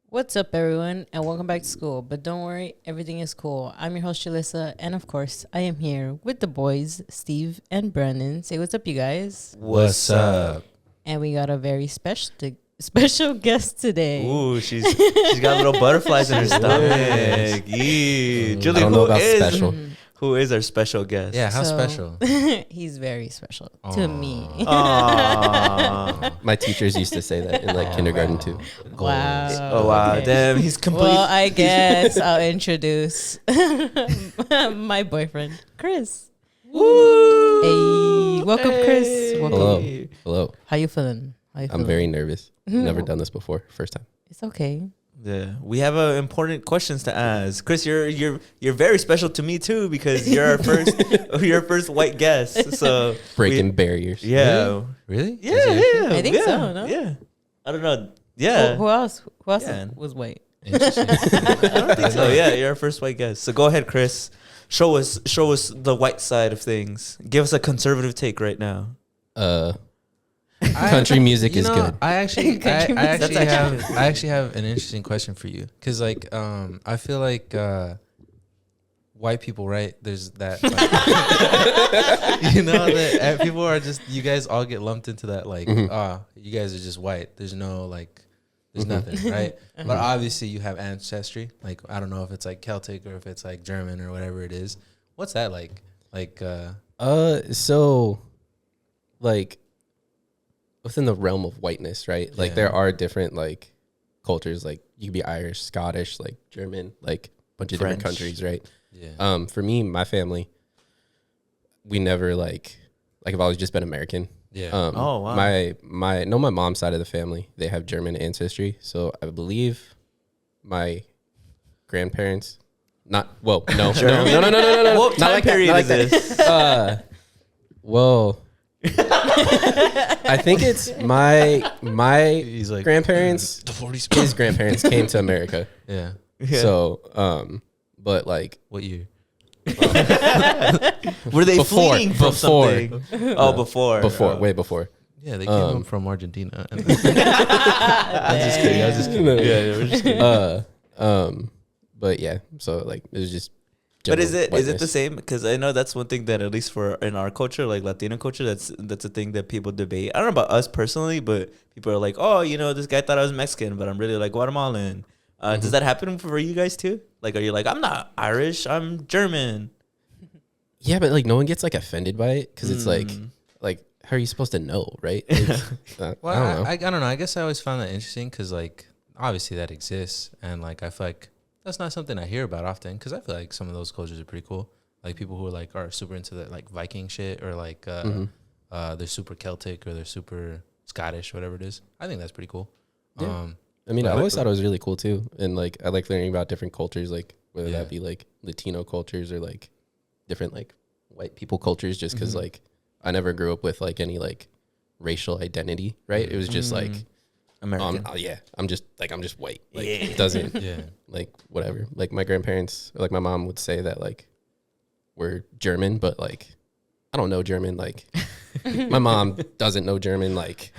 What's up, everyone, and welcome back to school. But don't worry, everything is cool. I'm your host, Jalissa, and of course, I am here with the boys, Steve and Brandon. Say what's up, you guys. What's up? And we got a very special guest today. Ooh, she's got little butterflies in her stomach. Yee. Julie, I don't know about special. Who is our special guest? Yeah, how special? He's very special to me. My teachers used to say that in like kindergarten too. Wow. Oh wow, Okay. damn, he's complete. Well, I guess I'll introduce my boyfriend, Chris. Woo! Hey, welcome, Chris. Welcome. Hello. How you feeling? I'm very nervous. Never done this before. First time. It's okay. Yeah, we have important questions to ask. Chris, you're very special to me too because you're our first white guest. So Breaking barriers. Yeah. Really? Yeah. I think so, no? Yeah. I don't know. Yeah. Who else? Who else Yeah. was white? Interesting. I don't think so. Yeah, you're our first white guest. So go ahead, Chris. Show us the white side of things. Give us a conservative take right now. Country music is good. I actually That's have an interesting question for you because like I feel like white people, right? There's that like, you know that people are just, you guys all get lumped into that like you guys are just white. There's no like there's nothing, right? But obviously you have ancestry. Like I don't know if it's like Celtic or if it's like German or whatever it is. What's that like? So like within the realm of whiteness, right? Like there are different like cultures, like you could be Irish, Scottish, like German, like a bunch of different countries, right? Yeah. For me, my family, we never like I've always just been American. Yeah. Oh, wow. My mom's side of the family, they have German ancestry. So I believe my grandparents, no. What Not time like period that, is this? Well, I think it's my He's like grandparents, the 40s. his grandparents came to America. Yeah. Yeah. So, but like What year? Were they Before- fleeing from before. something? Oh, before. way before. Yeah, they came from Argentina. I was just kidding. I was just kidding. Yeah, we're just kidding. But yeah, so like it was just. But is it whiteness. the same? Because I know that's one thing that at least for in our culture, like Latino culture, that's a thing that people debate. I don't know about us personally, but people are like, oh, this guy thought I was Mexican, but I'm really like Guatemalan. Does that happen for you guys too? Like, are you like, I'm not Irish, I'm German? Yeah, but like no one gets like offended by it because it's like how are you supposed to know, right? Like, Well, I don't know. I don't know. I guess I always found that interesting because, like, obviously that exists. And, like, I feel like that's not something I hear about often because I feel like some of those cultures are pretty cool. Like, people who are, like, are super into the, like, Viking shit or, like, they're super Celtic or they're super Scottish, whatever it is. I think that's pretty cool. Yeah. I mean, I always thought it was really cool too, and like I like learning about different cultures, like whether that be like Latino cultures or like different like white people cultures, just because like I never grew up with like any like racial identity, right? It was just like American. I'm just white. Like it doesn't like whatever. Like my grandparents, or like my mom would say that like we're German, but like I don't know German. Like my mom doesn't know German. Like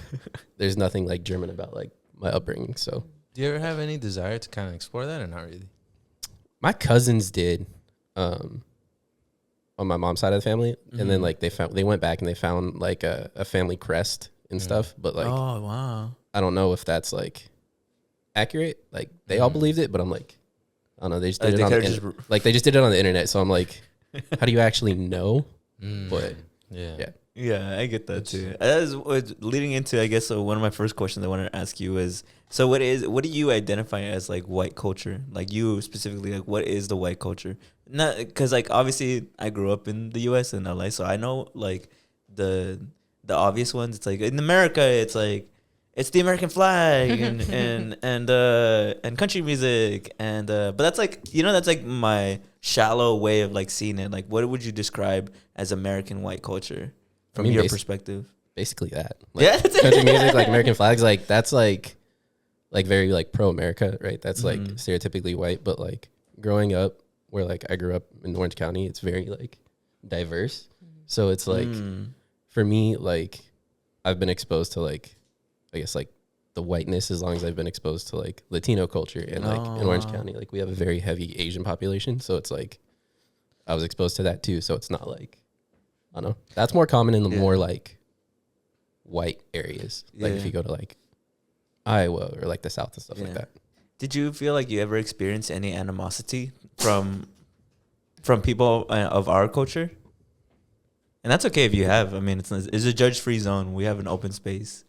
there's nothing like German about like my upbringing. So Do you ever have any desire to kind of explore that or not really? my cousins did on my mom's side of the family, and then like they went back and they found like a family crest and stuff, but like Oh, wow. I don't know if that's like accurate. Like they all believed it, but I'm like I don't know, they just did it on the like they just did it on the internet, so I'm like how do you actually know? But yeah. Yeah, I get that too. That was leading into, I guess, one of my first questions I wanted to ask you is, so what do you identify as like white culture? Like you specifically, like what is the white culture? Not because like obviously I grew up in the U.S. and LA, so I know like the obvious ones. It's like in America, it's like it's the American flag and country music but that's like that's like my shallow way of like seeing it. Like what would you describe as American white culture? From your perspective, basically that. Like, country music, like American flags, like that's like very like pro America, right? That's like stereotypically white, but like growing up where like I grew up in Orange County, it's very like diverse. So it's like for me, like I've been exposed to like I guess like the whiteness, as long as I've been exposed to like Latino culture and like in Orange County, like we have a very heavy Asian population. So it's like I was exposed to that too. So it's not like, I don't know. That's more common in the more like white areas. Like if you go to like Iowa or like the South and stuff like that. Did you feel like you ever experienced any animosity from people of our culture? And that's okay if you have. I mean, it's a judge-free zone. We have an open space.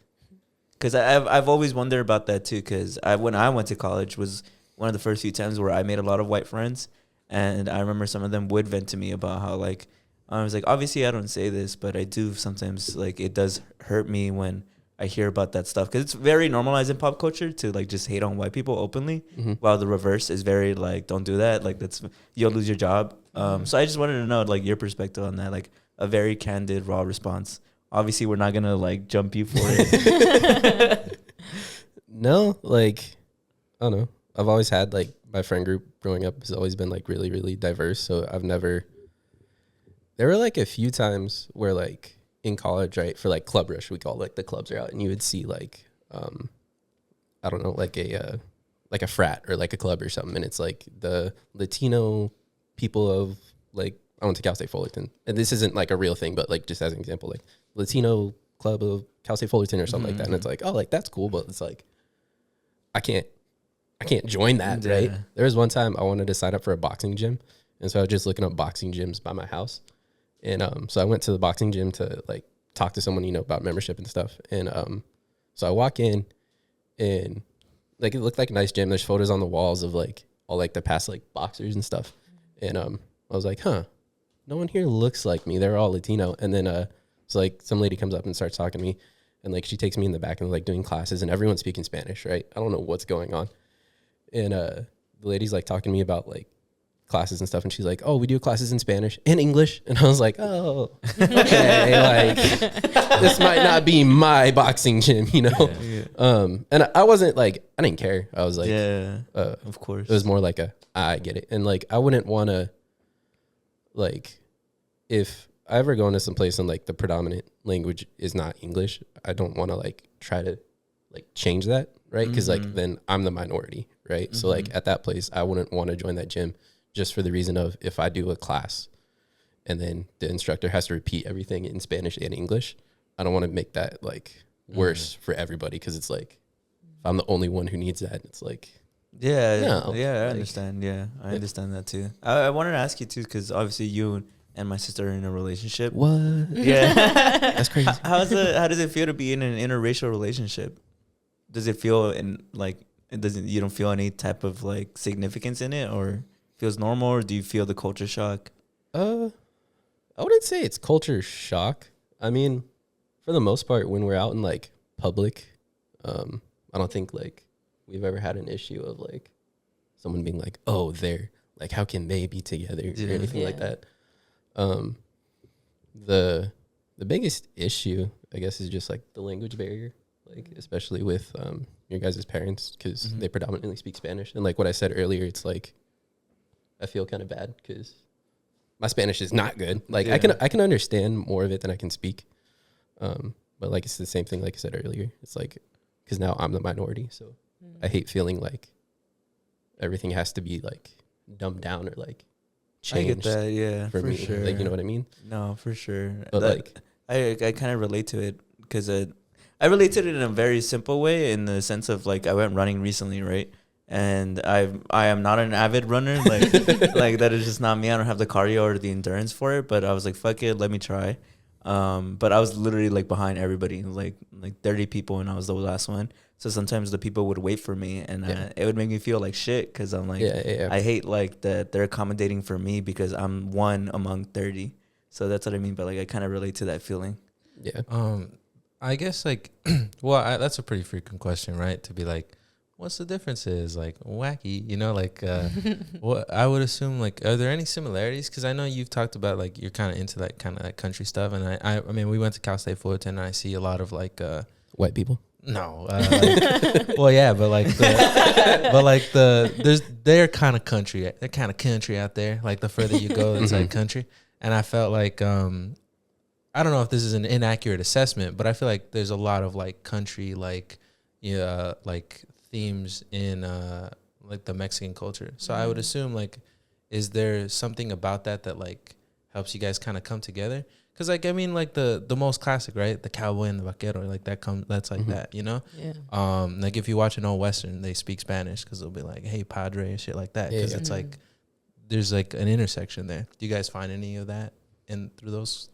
Because I've always wondered about that too. Because when I went to college was one of the first few times where I made a lot of white friends, and I remember some of them would vent to me about how like I was like, obviously I don't say this, but I do sometimes, like it does hurt me when I hear about that stuff, because it's very normalized in pop culture to like just hate on white people openly, while the reverse is very like, don't do that, like you'll lose your job. So I just wanted to know like your perspective on that, like a very candid, raw response. Obviously, we're not gonna like jump you for it. No, like I don't know. I've always had like my friend group growing up has always been like really, really diverse. So I've never. There were like a few times where like in college, right, for like club rush, we call it, like the clubs are out, and you would see like I don't know, like a frat or like a club or something, and it's like the Latino people of like, I went to Cal State Fullerton, and this isn't like a real thing, but like just as an example, like Latino club of Cal State Fullerton or something like that, and it's like, oh, like that's cool, but it's like I can't join that, right? There was one time I wanted to sign up for a boxing gym, and so I was just looking up boxing gyms by my house, and so I went to the boxing gym to like talk to someone, you know, about membership and stuff, and so I walk in, and like it looked like a nice gym. There's photos on the walls of like all like the past like boxers and stuff, and I was like, huh, no one here looks like me. They're all Latino. And then it's like some lady comes up and starts talking to me, and like she takes me in the back and like doing classes, and everyone's speaking Spanish, right? I don't know what's going on. And the lady's like talking to me about like classes and stuff, and she's like, oh, we do classes in Spanish and English. And I was like, oh, okay, like this might not be my boxing gym, you know? And I wasn't like, I didn't care. I was like, of course. It was more like I get it. And like I wouldn't want to, like, if I ever go into some place and like the predominant language is not English, I don't want to like try to like change that, right? Because like then I'm the minority, right? So like at that place, I wouldn't want to join that gym just for the reason of, if I do a class and then the instructor has to repeat everything in Spanish and English, I don't want to make that like worse for everybody, because it's like if I'm the only one who needs that, it's like, I understand. Yeah, I understand that too. I wanted to ask you too, because obviously you and my sister are in a relationship. What? Yeah, that's crazy. How does it feel to be in an interracial relationship? Does it feel you don't feel any type of like significance in it, or feels normal, or do you feel the culture shock? I wouldn't say it's culture shock. I mean, for the most part, when we're out in like public, I don't think like we've ever had an issue of like someone being like, oh, they're like, how can they be together or anything like that. The biggest issue, I guess, is just like the language barrier, like especially with your guys' parents, because they predominantly speak Spanish. And like what I said earlier, it's like I feel kind of bad because my Spanish is not good. Like I can understand more of it than I can speak. But like it's the same thing like I said earlier. It's like because now I'm the minority, so I hate feeling like everything has to be like dumbed down or like changed. I get that, yeah, for me. sure. Like, you know what I mean? No, for sure. But like, I kind of relate to it because I relate to it in a very simple way, in the sense of like I went running recently, right? And I am not an avid runner, like like that is just not me. I don't have the cardio or the endurance for it. But I was like, fuck it, let me try. But I was literally like behind everybody, like 30 people, and I was the last one. So sometimes the people would wait for me, and it would make me feel like shit, because I'm like, I hate like that they're accommodating for me because I'm one among 30. So that's what I mean. But like I kind of relate to that feeling. Yeah. I guess like, well, that's a pretty frequent question, right? To be like, what's the difference is like wacky, you know, like what I would assume, like, are there any similarities? Because I know you've talked about like you're kind of into that kind of like country stuff, and I mean we went to Cal State Fullerton, and I see a lot of like white people. No, well, yeah, but like, they're kind of country. They're kind of country out there. Like the further you go, it's like country. And I felt like I don't know if this is an inaccurate assessment, but I feel like there's a lot of like country like themes in like the Mexican culture. So I would assume like, is there something about that like helps you guys kind of come together? Because like I mean like the most classic, right? The cowboy and the vaquero, like that's like that, you know. Yeah. Like if you watch an old western, they speak Spanish because they'll be like, "Hey, padre" and shit like that. Because it's like there's like an intersection there. Do you guys find any of that through those?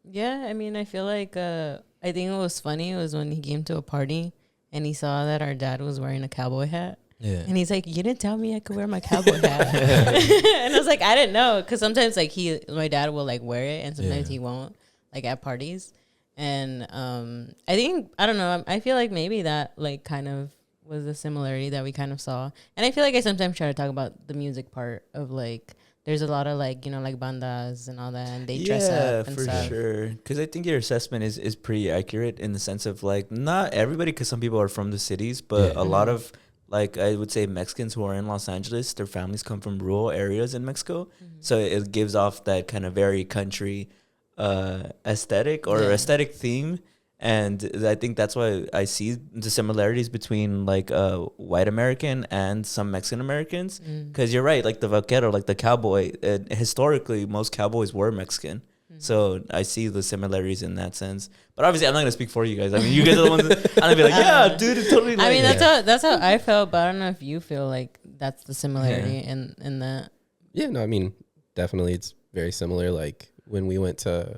Yeah, I mean, I feel like I think what was funny was when he came to a party and he saw that our dad was wearing a cowboy hat. Yeah. And he's like, "You didn't tell me I could wear my cowboy hat." And I was like, "I didn't know," because sometimes like my dad will like wear it, and sometimes he won't, like at parties. And I think I don't know. I feel like maybe that like kind of was a similarity that we kind of saw. And I feel like I sometimes try to talk about the music part of like. There's a lot of like, you know, like bandas and all that, and they dress up and for stuff. sure. Because I think your assessment is pretty accurate in the sense of like not everybody, because some people are from the cities, but a lot of like I would say Mexicans who are in Los Angeles, their families come from rural areas in Mexico, so it gives off that kind of very country aesthetic or aesthetic theme. And I think that's why I see the similarities between like white American and some Mexican Americans. Because you're right, like the vaquero, like the cowboy, historically, most cowboys were Mexican. So I see the similarities in that sense. But obviously, I'm not going to speak for you guys. I mean, you guys are the ones that I'm going to be like, yeah, dude, it's totally like. I mean, that's how I felt, but I don't know if you feel like that's the similarity in that. Yeah, no, I mean, definitely it's very similar. Like when we went to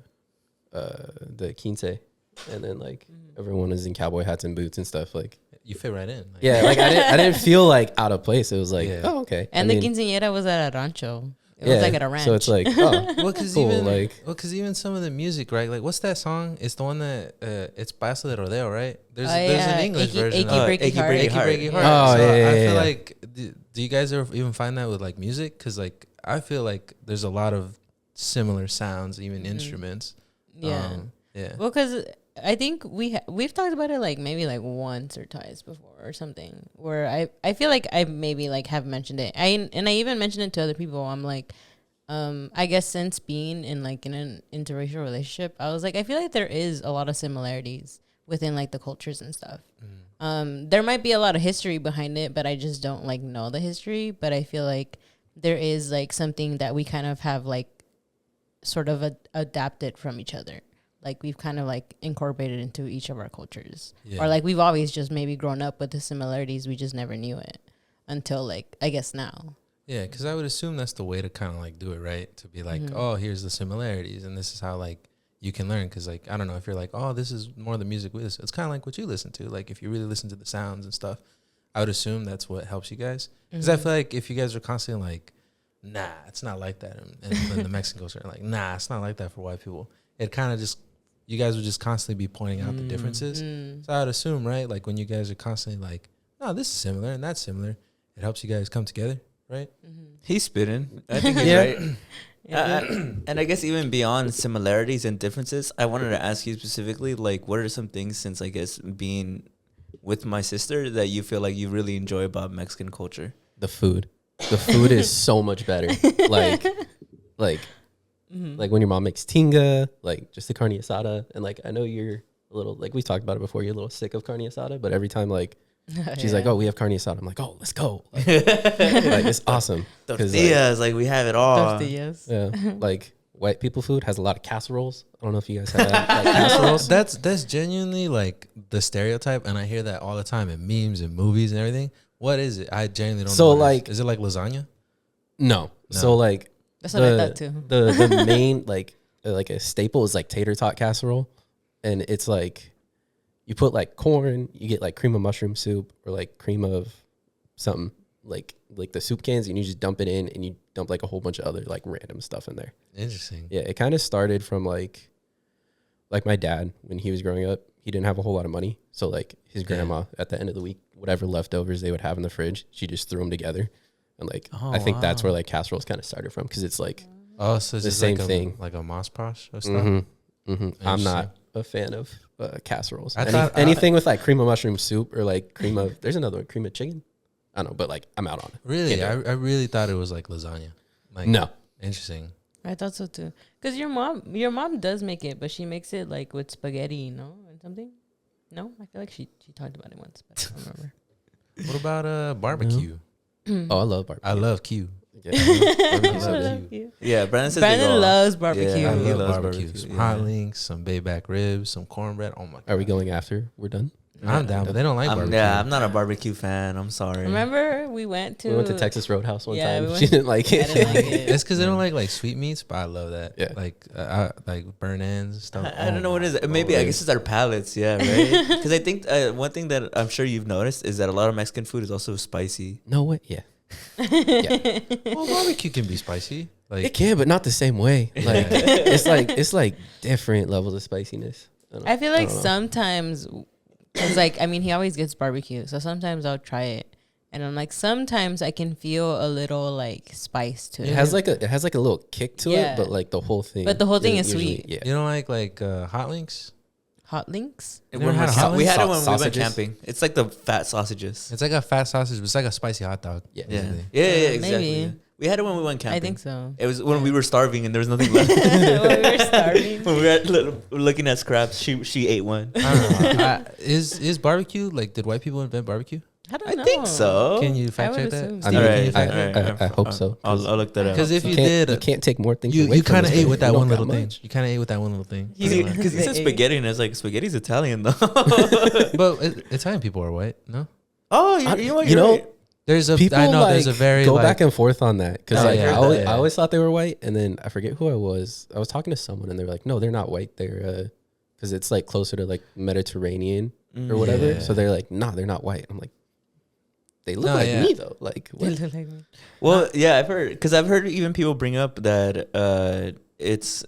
the quince, and then like everyone was in cowboy hats and boots and stuff. Like You fit right in. Like, yeah, like I didn't feel like out of place. It was like, oh, okay. And the quinceañera was at a rancho. It was like at a ranch. So it's like, oh, well, because cool, even some of the music, right? Like, what's that song? It's the one that it's Paso de Rodeo, right? There's an English version. Achy Breaky Heart. Breaky Heart. Oh, so yeah, I feel yeah. like, do you guys ever even find that with like music? Because like I feel like there's a lot of similar sounds, even instruments. Yeah. Yeah. Well, because I think we've talked about it like maybe like once or twice before or something, where I feel like I maybe like have mentioned it. I even mentioned it to other people. I'm like, I guess since being in like in an interracial relationship, I was like, I feel like there is a lot of similarities within like the cultures and stuff. There might be a lot of history behind it, but I just don't like know the history. But I feel like there is like something that we kind of have like sort of adapted from each other. Like we've kind of like incorporated into each of our cultures, or like we've always just maybe grown up with the similarities. We just never knew it until like I guess now. Yeah, because I would assume that's the way to kind of like do it, right? To be like, oh, here's the similarities, and this is how like you can learn. Because like I don't know if you're like, oh, this is more the music we listen. It's kind of like what you listen to. Like if you really listen to the sounds and stuff, I would assume that's what helps you guys. Because I feel like if you guys are constantly like, nah, it's not like that, and the Mexican culture, like, nah, it's not like that for white people. It kind of just you guys would just constantly be pointing out the differences. So I would assume, right? Like when you guys are constantly like, no, this is similar and that's similar, it helps you guys come together, right? He's spitting. I think he's right. And I guess even beyond similarities and differences, I wanted to ask you specifically, like, what are some things since I guess being with my sister that you feel like you really enjoy about Mexican culture? the food. The food is so much better. Like when your mom makes tinga, like just the carne asada, and like I know you're a little like we talked about it before. You're a little sick of carne asada, but every time like she's like, "Oh, we have carne asada," I'm like, "Oh, let's go!" Like it's awesome. Tortillas, like we have it all. Tortillas. Yeah, like white people food has a lot of casseroles. I don't know if you guys have that, like casseroles. That's genuinely like the stereotype, and I hear that all the time in memes and movies and everything. What is it? I genuinely don't know. So what like, is it like lasagna? No. So like That's what I thought too. The main like a staple is like tater tot casserole, and it's like you put like corn, you get like cream of mushroom soup or like cream of something like the soup cans, and you just dump it in, and you dump like a whole bunch of other like random stuff in there. Interesting. Yeah, it kind of started from like my dad when he was growing up. He didn't have a whole lot of money, so like his grandma at the end of the week, whatever leftovers they would have in the fridge, she just threw them together. And like, I think that's where like casseroles kind of started from, because it's like so it's the just same like thing. like a moss posh or stuff. I'm not a fan of casseroles. I thought anything with like cream of mushroom soup or like cream of there's another one, cream of chicken. I don't know, but like I'm out on it. Really, I really thought it was like lasagna. Like, No. Interesting. I thought so too. Because your mom does make it, but she makes it like with spaghetti, and something. No, I feel like she talked about it once, but I don't remember. What about barbecue? Oh, I love barbecue. I love Q. Yeah. I love Q. Yeah, Brandon says Brandon loves barbecue. Yeah, I he love loves barbecue. barbecue, Some yeah. hot links, some bayback ribs, some cornbread. Oh my god. Are we going after we're done? I'm down, but they don't like barbecue. I'm not a barbecue fan. I'm sorry. Remember we went to Texas Roadhouse one Yeah, time. we went- She didn't like I it. didn't like it. It's because they don't like sweetmeats, but I love that. Yeah. Like burnt ends and stuff. I don't know what it is. my Maybe I lord. guess it's our palates. Yeah, right. Because I think one thing that I'm sure you've noticed is that a lot of Mexican food is also spicy. No way. Yeah. Well, barbecue can be spicy. It Like can, but not the same way. Like it's like different levels of spiciness. I feel like don't know. sometimes, cause like he always gets barbecue, so sometimes I'll try it, and I'm like sometimes I can feel a little like spice to it. It has like a little kick to Yeah. it, but like the whole thing. But the whole thing is usually- sweet. Yeah. you don't like hot links. Hot links. You never had a hot We link? had it when we went Sausages? camping. It's like the fat sausages. It's like a fat sausage, but it's like a spicy hot dog. Yeah. Yeah, basically. yeah, Maybe. exactly. Yeah. We had it when we went camping. I think so. It was when we were starving and there was nothing left. When we were starving. When we were looking at scraps, she ate one. I don't know. Is barbecue like? Did white people invent barbecue? I don't I know. think so. Can you fact would check that? assume I Steve, mean, can you I- fact check? I hope so. I'll look that up. Because if you can't, did, you can't take more things. you away from kind of us, ate man. with that We don't one got little thing. much. You kind of ate with that one little thing. He said spaghetti, and I was like, spaghetti's Italian though. But Italian people are white, no? Oh, you know what? You You're know, right. There's a People I know like there's a very go like, back and forth on that because Oh, like yeah, I always thought they were white, and then I forget who I was. I was talking to someone, and they were like, "No, they're not white. They're because it's like closer to like Mediterranean or whatever." Yeah. So they're like, "Nah, they're not white." I'm like, "They look No, like yeah. me though." Like, what? Well, yeah, I've heard even people bring up that it's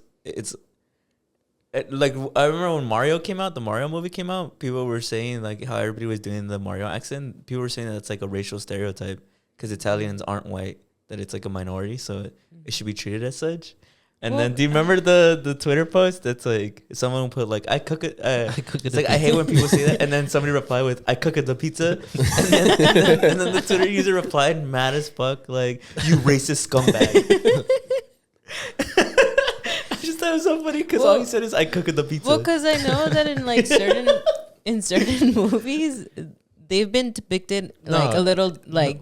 like I remember when Mario came out, the Mario movie came out. People were saying like how everybody was doing the Mario accent. People were saying that it's like a racial stereotype because Italians aren't white, that it's like a minority, so it should be treated as such. And then, do you remember the Twitter post that's like someone put like I cook it? It's like I hate when people say that, and then somebody replied with I cook it the pizza, and then the Twitter user replied mad as fuck like you racist scumbag. I just thought it was so funny because all he said is I cook it the pizza. Well, because I know that in like certain movies, they've been depicted like a little like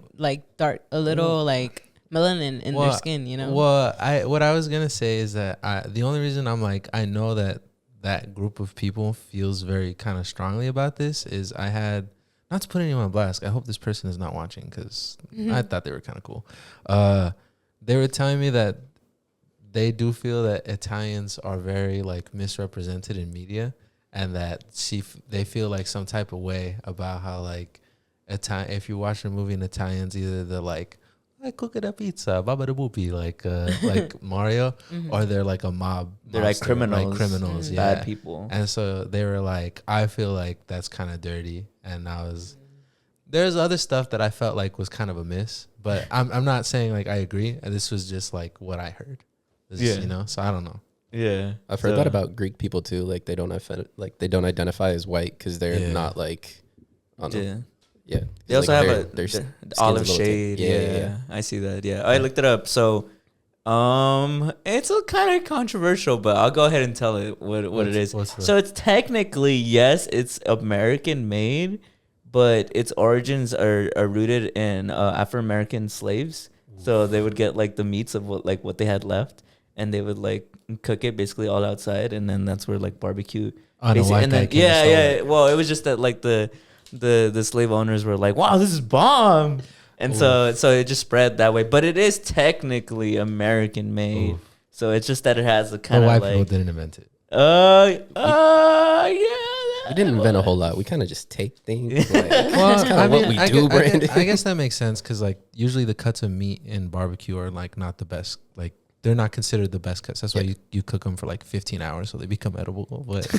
dark, a little like melanin in their skin, you know. Well, what I was gonna say is that the only reason I'm like I know that group of people feels very kind of strongly about this is I had, not to put anyone on blast, I hope this person is not watching because I thought they were kind of cool. They were telling me that they do feel that Italians are very like misrepresented in media, and that they feel like some type of way about how like if you watch a movie in Italians, either they're like I cook it a pizza, baba da boopy, like Mario, or they're like a mob. They're like criminals, yeah. Bad people. And so they were like, I feel like that's kind of dirty. And there's other stuff that I felt like was kind of a miss, but I'm not saying like I agree. And this was just like what I heard. Yeah. You know, so I don't know. Yeah, I've heard that about Greek people too. Like they don't identify as white because they're not like, I don't know. Yeah. Yeah. They also like have their the skin's olive a little shade. tan. Yeah, I see that. Yeah, I looked it up. So, it's a kind of controversial, but I'll go ahead and tell it what it is. So it's technically yes, it's American made, but its origins are rooted in Afro American slaves. So they would get like the meats of what they had left, and they would like cook it basically all outside, and then that's where like barbecue. And then, Yeah. Well, it was just that like the slave owners were like, wow, this is bomb. And so it just spread that way. But it is technically American made. Oof. So it's just that it has a kind of like... white people didn't invent it. Yeah. We didn't invent a whole lot. We kind of just take things. Like, Well, that's kind of what we do, Brandon. I guess that makes sense because like usually the cuts of meat in barbecue are like not the best. Like they're not considered the best cuts. That's why you cook them for like 15 hours so they become edible. But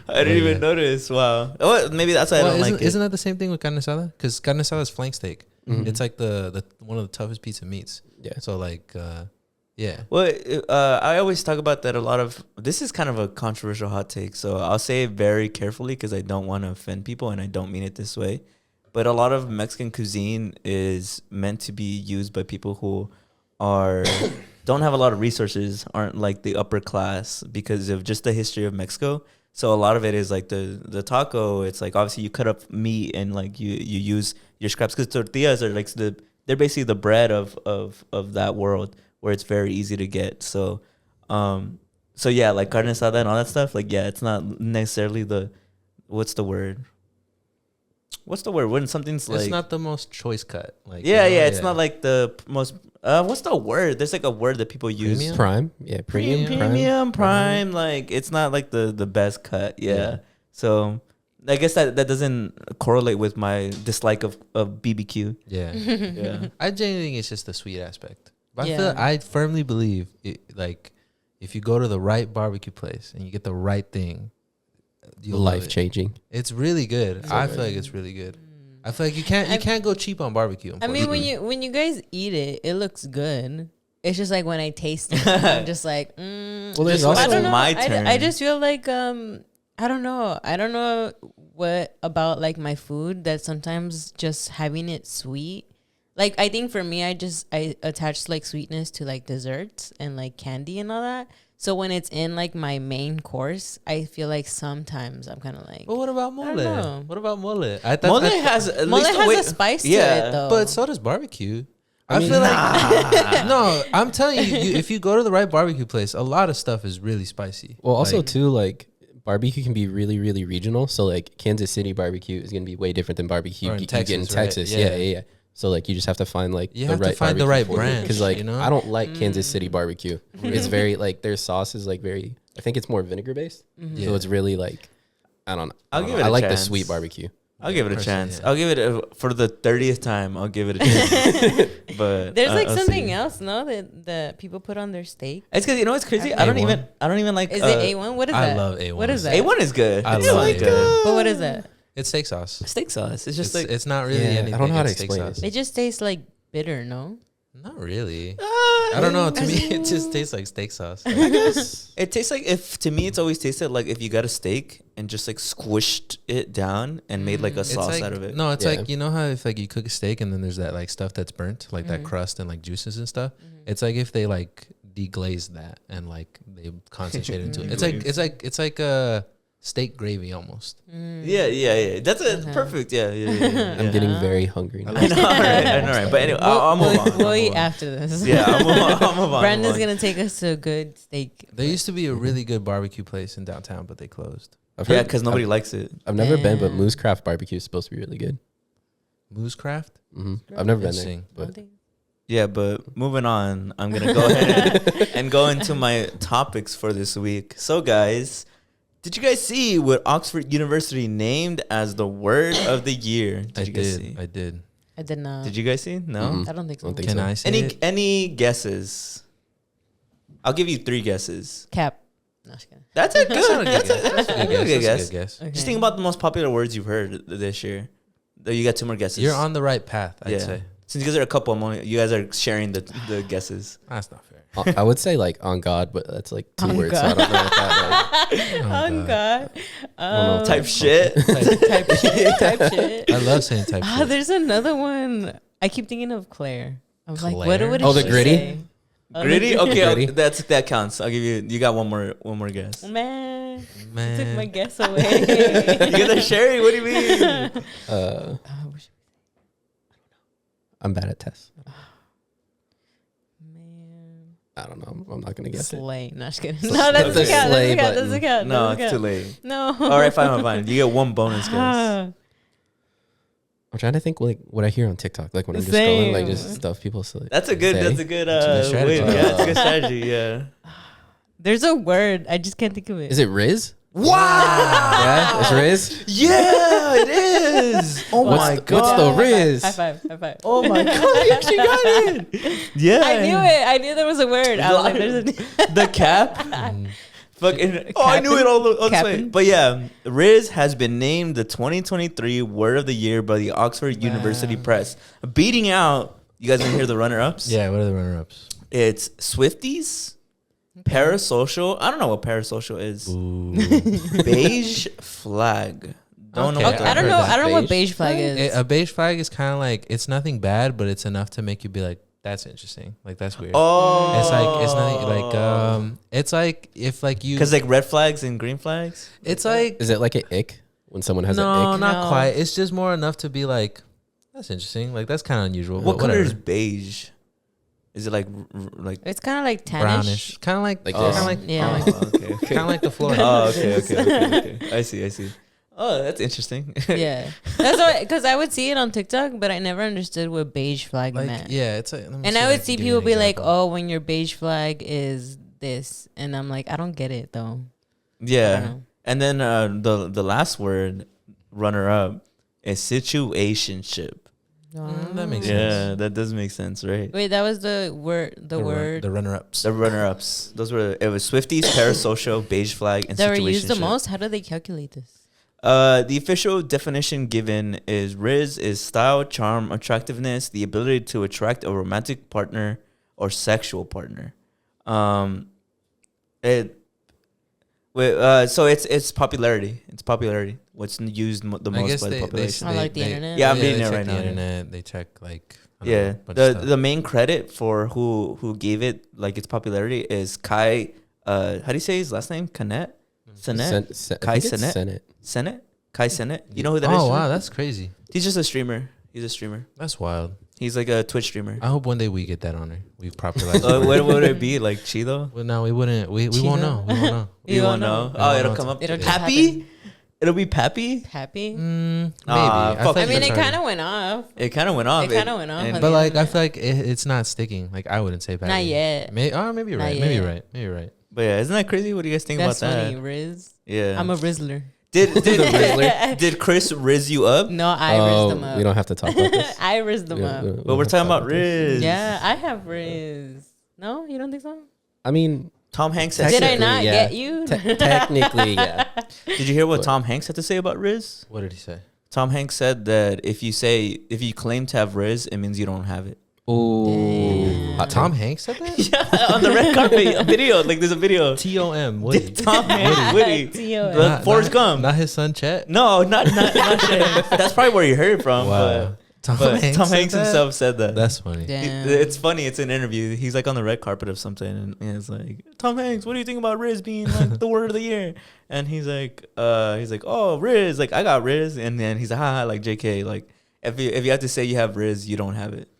I didn't even notice. Wow. Oh, maybe that's why I don't like it. Isn't that the same thing with carne asada? Because carne asada is flank steak. Mm-hmm. It's like the one of the toughest piece of meats. Yeah. So like, yeah. Well, I always talk about that a lot of... This is kind of a controversial hot take, so I'll say it very carefully because I don't want to offend people, and I don't mean it this way. But a lot of Mexican cuisine is meant to be used by people who are don't have a lot of resources, aren't like the upper class because of just the history of Mexico. So a lot of it is like the taco. It's like obviously you cut up meat and like you use your scraps because tortillas are like they're basically the bread of that world where it's very easy to get. So so yeah, like carne asada and all that stuff. Like yeah, it's not necessarily the what's the word when something's like It's not the most choice cut. Like yeah, it's not like the most. What's the word? There's like a word that people use. Premium? Prime, yeah, Premium, prime. Like it's not like the best cut. Yeah. So I guess that doesn't correlate with my dislike of BBQ. Yeah. Yeah. I genuinely think it's just the sweet aspect. But Yeah. I firmly believe like if you go to the right barbecue place and you get the right thing, you'll love life it. changing. It's really good. I feel like it's really good. I feel like you can't go cheap on barbecue. I mean, when you guys eat it, it looks good. It's just like when I taste it, I'm just like, Well, there's Just also I don't know. my turn. I just feel like I don't know. I don't know what about like my food that sometimes just having it sweet. Like I think for me, I attach like sweetness to like desserts and like candy and all that. So when it's in like my main course, I feel like sometimes I'm kind of like. But what about I mole? don't know. What about mole? Mole has at Mole least the has way- a spice to yeah. it though. But so does barbecue. I mean, feel like no. I'm telling you, if you go to the right barbecue place, a lot of stuff is really spicy. well, also Like, too, like barbecue can be really, really regional. So like Kansas City barbecue is gonna be way different than barbecue Or in you get in Texas, right? Texas. Yeah. Yeah. So like you just have to find like You the have to right find the right barbecue brand, because like you know? I don't like Kansas City barbecue. It's very like their sauce is like very. I think it's more vinegar based, Yeah. so it's really like I don't know. I'll I don't give know. it I a like the chance. sweet barbecue. I'll give it a Personally, chance. yeah. I'll give it for the 30th time. I'll give it a chance. But there's like I'll something see. else, no, that people put on their steak. It's because you know what's crazy. A1. I don't even like. Is it A1? What is I that? love A1. What is that? A1 is good. I It's love like, A1. But what is that? It's steak sauce. steak sauce. It's just It's, like it's not really Yeah, I anything. don't know how to It's steak explain it. sauce. It just tastes like bitter, no? Not really. I don't know. To me, it just tastes like steak sauce. I guess it tastes like to me it's always tasted like if you got a steak and just like squished it down and made like a It's sauce like, out of it. No, it's Yeah. like you know how if like you cook a steak and then there's that like stuff that's burnt, like that crust and like juices and stuff. It's like if they like deglaze that and like they concentrate into it. It's like a steak gravy almost. Yeah. That's perfect. Yeah. I'm getting very hungry now. I know, right? I know, right? But anyway, I'll move on. We'll I'll eat move on. after this. Yeah, I'll move on. Brandon's gonna take us to a good steak. There used to be a really good barbecue place in downtown, but they closed. I've Yeah, heard- because nobody likes it. I've never been, but Damn. Moose Craft Barbecue is supposed to be really good. Moose Craft. I've never been there, Interesting. but Yeah, but moving on, I'm gonna go ahead and go into my topics for this week. So, guys, did you guys see what Oxford University named as the word of the year? Did you guys see? I did. I did not. Did you guys see? No. Mm-mm. I don't think so. Don't think Can so. I say it? Any guesses? I'll give you 3 guesses. Cap. No, just kidding. That's a That's not a good. good guess. That's a good That's a good guess. guess. That's a good guess. Okay. Just think about the most popular words you've heard this year. You got 2 more guesses. You're on the right path, I'd say. Since you guys are a couple, you guys are sharing the guesses. That's not fair. I would say like on God, but that's like 2 On words. So I don't know what that Oh God. know. Type shit. Type shit. Type shit. I love saying type Ah, shit. there's another one. I keep thinking of Claire. I was like, what Claire? would Oh, the she gritty? say? Oh, the Gritty? Okay, Gritty. that counts. I'll give you. You got one more guess. Man, you took Man. my guess away. You guys are sharing. What do you mean? like. I'm bad at tests. Man, I don't know. I'm not gonna guess it. slay. No, just kidding. No, that doesn't The count. slay That doesn't button. count. No, Doesn't it's too count. late. No. All right, fine. You get one bonus guess. Ah, I'm trying to think like what I hear on TikTok, like when I'm just Same. scrolling, like just stuff people say. That's a good. say. That's a good. That's a good Wait, strategy. yeah, it's a good strategy. Yeah. There's a word. I just can't think of it. Is it RIZZ? Wow. Yeah, it's RIZZ. Yeah, it is. Oh What's my the- god. what's the High RIZZ? five. High five. Oh my god, you actually got it. Yeah. I knew it. I knew there was a word. I was like, there's a. The cap. Fucking. Oh, I knew it all this way. Captain. But yeah, RIZZ has been named the 2023 Word of the Year by the Oxford University Press, beating out. You guys want to hear the runner-ups? Yeah, what are the runner-ups? It's Swifties, Parasocial. I don't know what Parasocial is. Beige flag. Don't know Okay, what Okay, that I don't heard know. that. I don't know what Beige beige flag is. A beige flag is kind of like, it's nothing bad, but it's enough to make you be like, that's interesting. Like that's weird. Oh, It's like it's nothing like it's like if like you because like red flags and green flags. it's like Is it like an ick when someone has an no, ick? not No. quite. It's just more enough to be like that's interesting. Like that's kind of unusual. What but color whatever. is beige? Is it like like It's kind of like tannish. Brownish? Kind of like Like kind this? of like Yeah. Oh, like- okay, okay. kind of like the floor. Oh, okay. I see. Oh, that's interesting. Yeah, that's why. Because I would see it on TikTok, but I never understood what beige flag Like meant. yeah, it's like, let me And see I if would can see give you people an be like, example. "Oh, when your beige flag is this," and I'm like, I don't get it though. I Yeah, don't know. and then the last word, runner up, is situationship. That makes Yeah, sense. that does make sense, right? Wait, that was the word. The word the runner ups. The runner-ups. Those were it was Swifties, parasocial, beige flag, and that were used the situationship. most. How do they calculate this? The official definition given is RIZZ is style, charm, attractiveness, the ability to attract a romantic partner or sexual partner. So it's popularity. It's popularity. What's used the I most guess by the population. I like the internet. Yeah, I'm they reading it check right the now. internet. They check like I don't know, Yeah, a bunch of stuff. the main credit for who gave it like its popularity is Kai. How do you say his last name? Canet. Senet. Kai Senet? Senet. Kai Senet. You know who that is? Oh wow, that's crazy. He's just a streamer. He's a streamer. That's wild. He's like a Twitch streamer. I hope one day we get that honor. We popularized. What would it be like, Chido? Well, no, we wouldn't. We won't know. We won't know. You You won't won't know. know. Oh, We it'll won't come know. up. It'll just Pappy. happen. It'll be Pappy. Happy. Maybe. Aw, feel fuck I like mean, that's it already- kind of went off. It kind of went off. It kinda went off and- on But the like, I internet. feel like it's not sticking. Like I wouldn't say bad. Not yet. Maybe you're Not right. Maybe you're yet. right. Maybe you're right. But yeah, isn't that crazy? What do you guys think That's about funny, that? Riz. Yeah. I'm a Rizzler. Did Chris Riz you up? No, I Riz them up. We don't have to talk about this. I Riz them up. But we're talking about Riz. Yeah, I have Riz. No, you don't think so? I mean, Tom Hanks. Had Did I Technically, not yeah. get you? technically, yeah. Did you hear what Tom Hanks had to say about Riz? What did he say? Tom Hanks said that if you claim to have Riz, it means you don't have it. Ooh. Hot Tom take. Hanks said that? Yeah, on the red carpet, a video. Like there's a video. T.O.M. Woody. Tom Hanks, Woody. T.O.M. The Forrest Gump. Not his son Chet. No, not shit. That's probably where you heard it from. Wow. But Tom said Hanks that? himself said that. That's funny. Damn. It's funny. It's an interview. He's like on the red carpet of something, and it's like, Tom Hanks, what do you think about Riz being like the word of the year? And he's like, oh, Riz, like I got Riz, and then he's like, haha, like JK, like if you have to say you have Riz, you don't have it.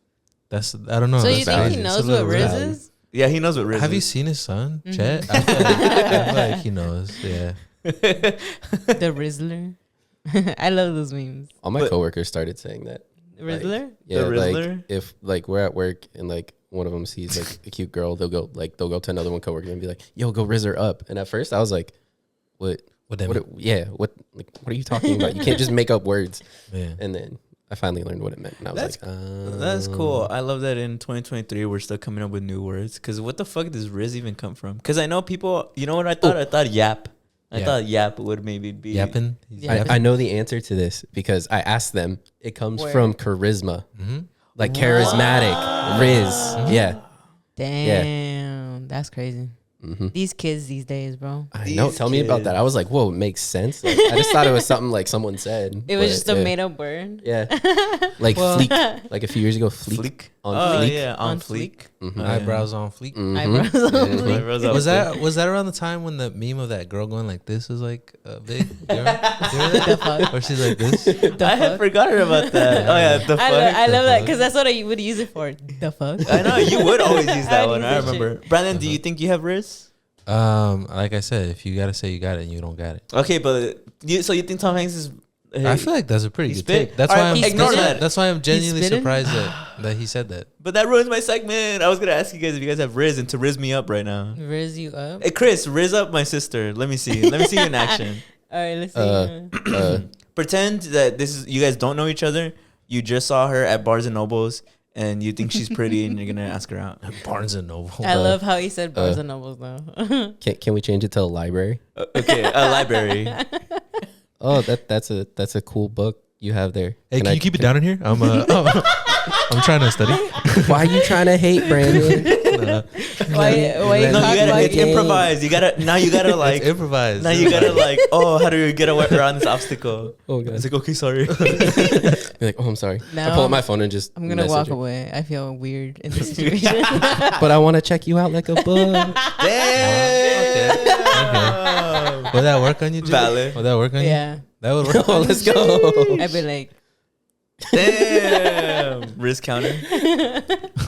That's I don't know. So That's you think valid. he It's a knows little what Riz valid. is? Yeah, he knows what Riz Have you is. seen his son, Mhm. Chet? I feel like he knows. Yeah. The Rizzler. I love those memes. All my But- coworkers started saying that. Rizzler? Yeah, The like Rizzler? if like we're at work and like one of them sees like a cute girl, they'll go to another one coworker and be like, "Yo, go Rizz her up." And at first I was like, "What? What that What? What are you talking about? You can't just make up words." mean? Yeah. And then I finally learned what it meant, and I was That's- like, That's cool. I love that in 2023 we're still coming up with new words. Because what the fuck does Riz even come from? Because I know people. You know what I thought? I thought yap. I Yap. thought yap would maybe be Yapping. He's Yeah. I know the answer to this because I asked them. It comes Where? from charisma, Mm-hmm. like charismatic, Riz. Yeah. Damn. That's crazy. hmm These kids these days, bro. I know. These Tell me about that. kids. I was like, whoa, it makes sense. Like, I just thought it was something like someone said. It was but, just a yeah. made up word. Yeah. Like Well- fleek. Like a few years ago, fleek. Fleek. On Oh fleek. yeah, on On fleek. Mhm. Yeah. Eyebrows on fleek. Mhm. Eyebrows on Mhm. fleek. Eyebrows on Was fleek. that around the time when the meme of that girl going like this was like big? You remember The fuck? Or she's like this? The I had fuck? forgotten about that. Oh yeah, the fuck. I love that fuck? because that's what I would use it for. The fuck? I know you would always use that I'd one. use I that remember. Brandon, do you think you have Riz? Like I said, if you gotta say you got it, and you don't got it. Okay, but so you think Tom Hanks is? I feel like that's a pretty He good spit. take. That's All why right, I'm ignore that's why- that. That's why I'm genuinely spitting? surprised that he said that. But that ruins my segment. I was gonna ask you guys if you guys have Riz and to Riz me up right now. Riz you up? Hey Chris, Riz up my sister. Let me see. Let me see you in action. All right, let's see. Pretend that you guys don't know each other. You just saw her at Barnes and Nobles, and you think she's pretty, and you're gonna ask her out. Barnes and Noble. I love how he said Barnes and Nobles though. Can we change it to a library? Okay, a library. Oh, that's a cool book you have there. Hey, can I you keep it down in here? I'm trying to study. Why are you trying to hate, Brandon? No, Why you No, you gotta cock-blocking? improvise. You gotta like It's improvised. now you gotta like, oh, how do you get around this obstacle? Oh god. It's like, okay, sorry. You're like, oh, I'm sorry. I No. pull up my phone and just. I'm gonna message walk her. away. I feel weird in this situation. But I want to check you out like a bug. Damn. Would that work on you, Julie? Valid. Would that work on you? Yeah, That would work. Oh, let's go. I'd be like, Damn. Risk counter.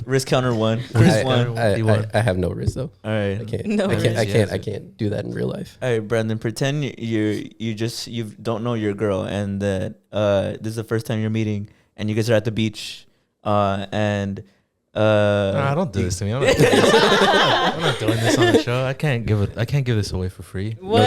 Risk counter one. Chris one. I have no risk though. All right. I can't. No I can't. risk. I can't. I can't do that in real life. All right, Brandon. Pretend you don't know your girl, and that this is the first time you're meeting, and you guys are at the beach, and Nah, don't do this to me. I'm not, I'm not doing this on the show. I can't give this away for free. what?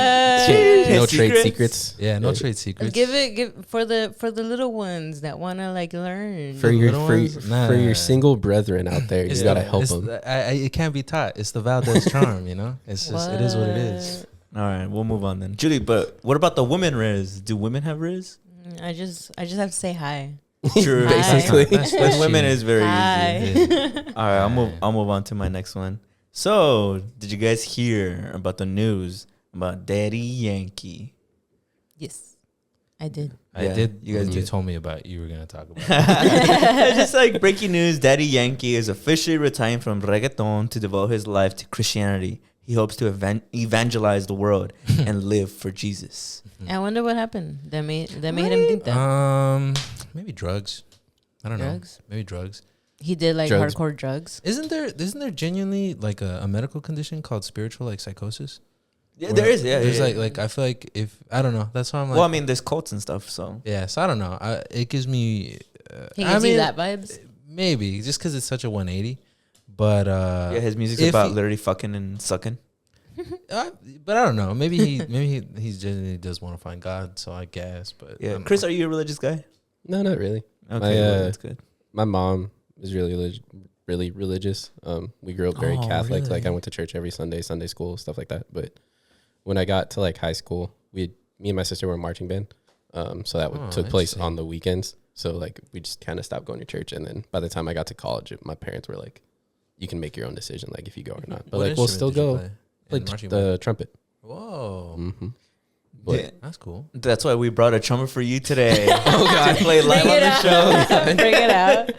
No trade Secrets? secrets. Yeah, no trade secrets. Give for the little ones that wanna like learn. For your little for, ones? Nah. for your single brethren out there, you gotta help them. It can't be taught. It's the Valdez charm, you know. It's just it is what it is. all right, we'll move on then, Julie. But what about the women RIZZ? Do women have RIZZ? I just have to say hi. True. Basically. With women is very Hi. easy. All right, I'll move on to my next one. So, did you guys hear about the news about Daddy Yankee? Yes, I did. I Yeah, did. you guys You did. told me about you were gonna talk about. Just like breaking news, Daddy Yankee is officially retiring from reggaeton to devote his life to Christianity. He hopes to evangelize the world and live for Jesus. I wonder what happened that made him think that. Maybe drugs. I don't Drugs? know. Maybe drugs. He did like Drugs. hardcore drugs. Isn't there genuinely like a medical condition called spiritual like psychosis? Yeah, there is. Yeah, There's yeah, like I feel like if I don't know. That's why I'm like. well, I mean, there's cults and stuff. So yeah. So I don't know. It gives me. He I gives you mean, that vibes. maybe just because it's such a 180. But yeah, his music's if about he- literally fucking and sucking. but I don't know. Maybe he genuinely does want to find God. So I guess. But Yeah, I'm- Chris, are you a religious guy? No, not really. Okay, well, uh, that's good. My mom is really religious. We grew up very Oh, Catholic. really? Like I went to church every Sunday, Sunday school, stuff like that. But when I got to like high school, me and my sister were in marching band. So that Oh, took place interesting. on the weekends. So like we just kind of stopped going to church. And then by the time I got to college, my parents were like, "You can make your own decision, like if you go or not." But What like we'll still instrument did go. you play in Like marching the band? trumpet. Whoa, Mm-hmm. But Yeah, that's cool. that's why we brought a trumpet for you today. oh god, to play live Bring on it the out. show. Bring it out.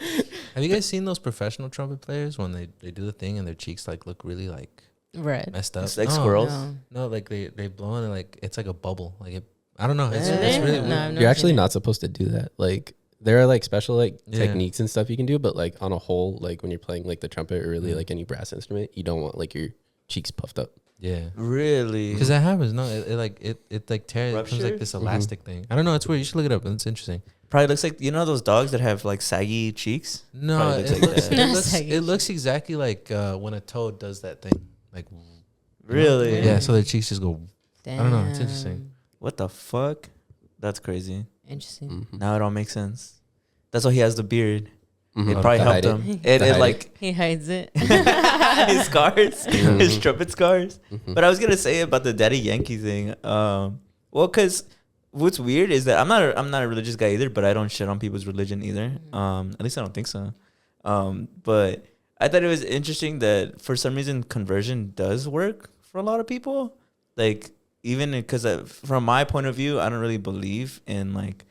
Have you guys seen those professional trumpet players when they do the thing and their cheeks like look really like Red. messed up? It's like No, squirrels. No. No, like they blow and like it's like a bubble. Like it, I don't know. It's Really? really No, weird. I've never you're actually seen it. not supposed to do that. Like there are like special like Yeah. techniques and stuff you can do, but like on a whole, like when you're playing like the trumpet or really Mm. like any brass instrument, you don't want like your cheeks puffed up. Yeah. Really? Because that happens. No, it like tears. It becomes like this Mhm. elastic thing. I don't know. It's weird. You should look it up. It's interesting. Probably looks like, you know those dogs that have like saggy cheeks? No, Probably it looks like looks, that. it looks Saggy it looks exactly like when a toad does that thing. Like Really? yeah. So their cheeks just go. Damn. don't know, it's interesting. What the fuck? That's crazy. Interesting. Mhm. Now it all makes sense. That's why he has the beard. Mhm. It probably To helped hide him. To It hide like He hides it. his scars, his Mhm. trumpet scars. Mhm. But I was gonna say about the Daddy Yankee thing. Well, cause what's weird is that I'm not a religious guy either, but I don't shit on people's religion either. At least I don't think so. But I thought it was interesting that for some reason conversion does work for a lot of people. Like even because from my point of view, I don't really believe in like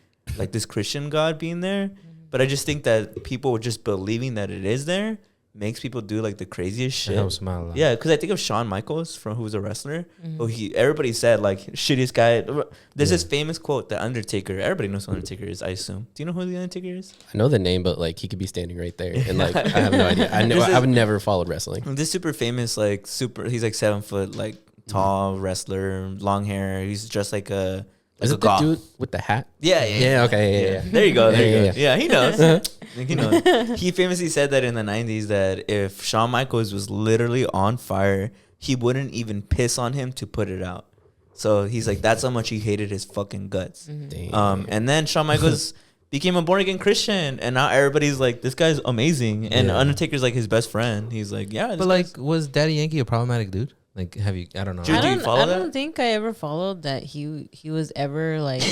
this Christian God being there. But I just think that people just believing that it is there makes people do like the craziest It shit. helps them out a lot. Yeah, because I think of Shawn Michaels who was a wrestler. Mhm. Oh, everybody said like shittiest guy. There's Yeah. this famous quote, The Undertaker. Everybody knows who Undertaker is, I assume. Do you know who the Undertaker is? I know the name, but like he could be standing right there, and like I have no idea. I've never followed wrestling. This super famous he's like 7 foot like tall wrestler, long hair. He's dressed like a Is a it the goth. dude with the hat? Yeah, Yeah. Okay. Yeah. There you go. There you Yeah, go. Yeah, he knows. He knows. He famously said that in the 90s that if Shawn Michaels was literally on fire, he wouldn't even piss on him to put it out. So he's like, that's how much he hated his fucking guts. Damn. And then Shawn Michaels became a born again Christian, and now everybody's like, this guy's amazing. And Yeah. Undertaker's like his best friend. He's like, yeah. But like, was Daddy Yankee a problematic dude? Like, have you? I don't know. Dude, do you follow I that? don't think I ever followed that he was ever like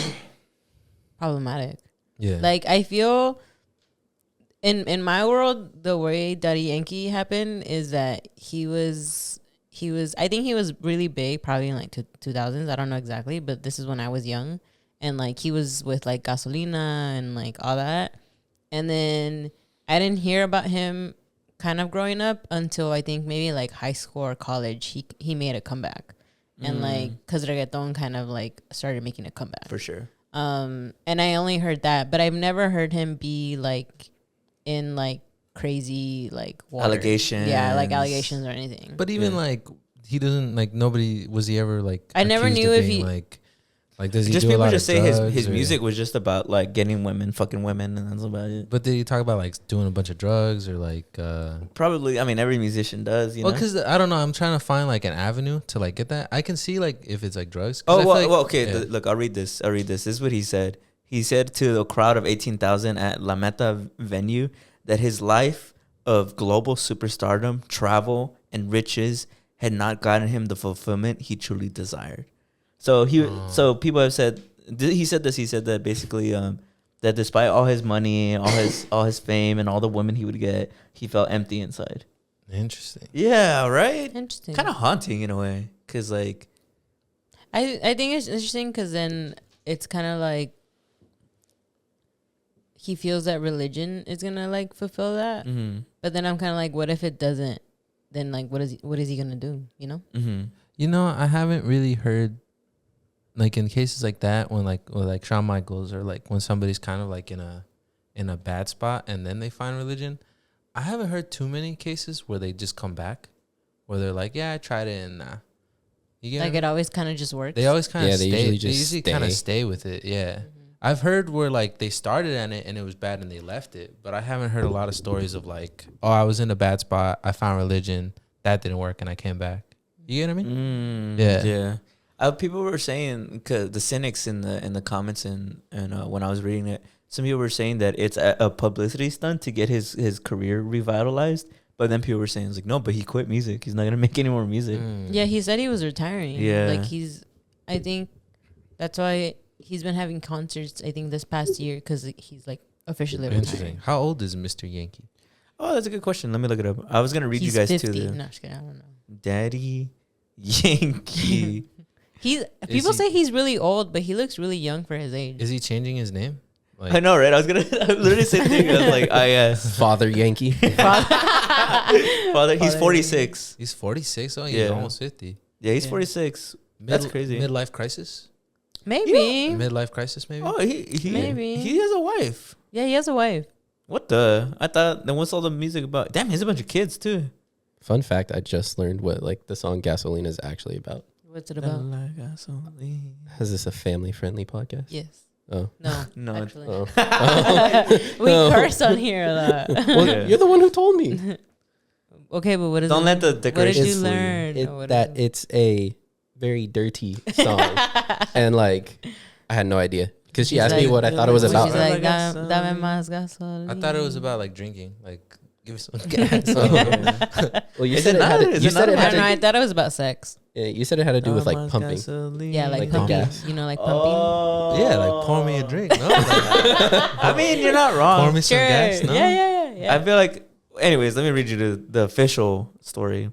problematic. Yeah. Like I feel in my world, the way Daddy Yankee happened is that he was I think he was really big probably in like 2000s. I don't know exactly, but this is when I was young, and like he was with like Gasolina and like all that, and then I didn't hear about him kind of growing up until I think maybe like high school or college. He made a comeback, and like because reggaeton kind of like started making a comeback For sure. and I only heard that, but I've never heard him be like in like crazy like water. Allegations. Yeah, like allegations or anything. But even like he doesn't like nobody was he ever like I never accused knew of if being, he like does he Just do a people lot just of say drugs his or- music was just about like getting women, fucking women, and that's about it. But did he talk about like doing a bunch of drugs or like Probably, I mean, every musician does, you know. well, because I don't know, I'm trying to find like an avenue to like get that. I can see like if it's like drugs. 'Cause Oh I feel well, like- well okay. yeah. Look, I'll read this. This is what he said. He said to the crowd of 18,000 at La Meta venue that his life of global superstardom, travel, and riches had not gotten him the fulfillment he truly desired. So so people have said he said this. He said that basically that despite all his money, all his fame, and all the women he would get, he felt empty inside. Interesting. Yeah, right. Interesting. Kind of haunting in a way, because like I think it's interesting because then it's kind of like he feels that religion is gonna like fulfill that, but then I'm kind of like, what if it doesn't? Then like, what is he gonna do? You know? You know, I haven't really heard like in cases like that when like Shawn Michaels or like when somebody's kind of like in a bad spot and then they find religion. I haven't heard too many cases where they just come back, where they're like, yeah, I tried it and nah. You get Like me? it always kind of just works. They always kind of Yeah, stay. they usually They just usually kind of stay. stay with it. Yeah. I've heard where like they started on it and it was bad and they left it, but I haven't heard a lot of stories of like, oh, I was in a bad spot, I found religion, that didn't work, and I came back. You get what I mean? Yeah. Yeah. People were saying, cause the cynics in the comments and when I was reading it, some people were saying that it's a publicity stunt to get his career revitalized. But then people were saying, it's like, no, but he quit music. He's not gonna make any more music. Yeah, he said he was retiring. Yeah. Like I think that's why he's been having concerts, I think, this past year because he's like officially Interesting. retiring. How old is Mr. Yankee? Oh, that's a good question. Let me look it up. I was gonna read He's you guys 50. to the No, just kidding, I don't know. Daddy Yankee. People he- say he's really old, but he looks really young for his age. Is he changing his name? Like, I know, right? I was literally same thing. I was like, yes. Father Yankee. Father, he's 46. he's 46. Oh, he's Yeah. almost 50. Yeah, he's Yeah. 46. That's crazy. Midlife crisis. Maybe. Midlife crisis, maybe. Oh, he Maybe. he has a wife. Yeah, he has a wife. What the? I thought, then what's all the music about? Damn, he has a bunch of kids too. Fun fact: I just learned what like the song "Gasoline" is actually about. What's it about? Is this a family-friendly podcast? Yes. Oh, No. No. Actually. oh. We curse on here a lot. Well, Yeah. you're the one who told me Okay, but what is Don't it? let the What did decorations you fool you. learn? Or what that is it's a very dirty song, and like I had no idea because she She's asked me like- what I thought it was She's about. like, Gasoline. dame más gasolina. I thought it was about like drinking. Like, give me some gas. Well, you Is said it it had not? to, Is you it said not it I had don't know. I to, thought it was about sex. you said it had to do with like pumping. Yeah, like Like pumping. gas. You know, like pumping. Oh. Yeah, like pour me a drink. No, like, I mean, you're not wrong. pour me some Sure. gas. No? Yeah. I feel like, anyways, let me read you the official story.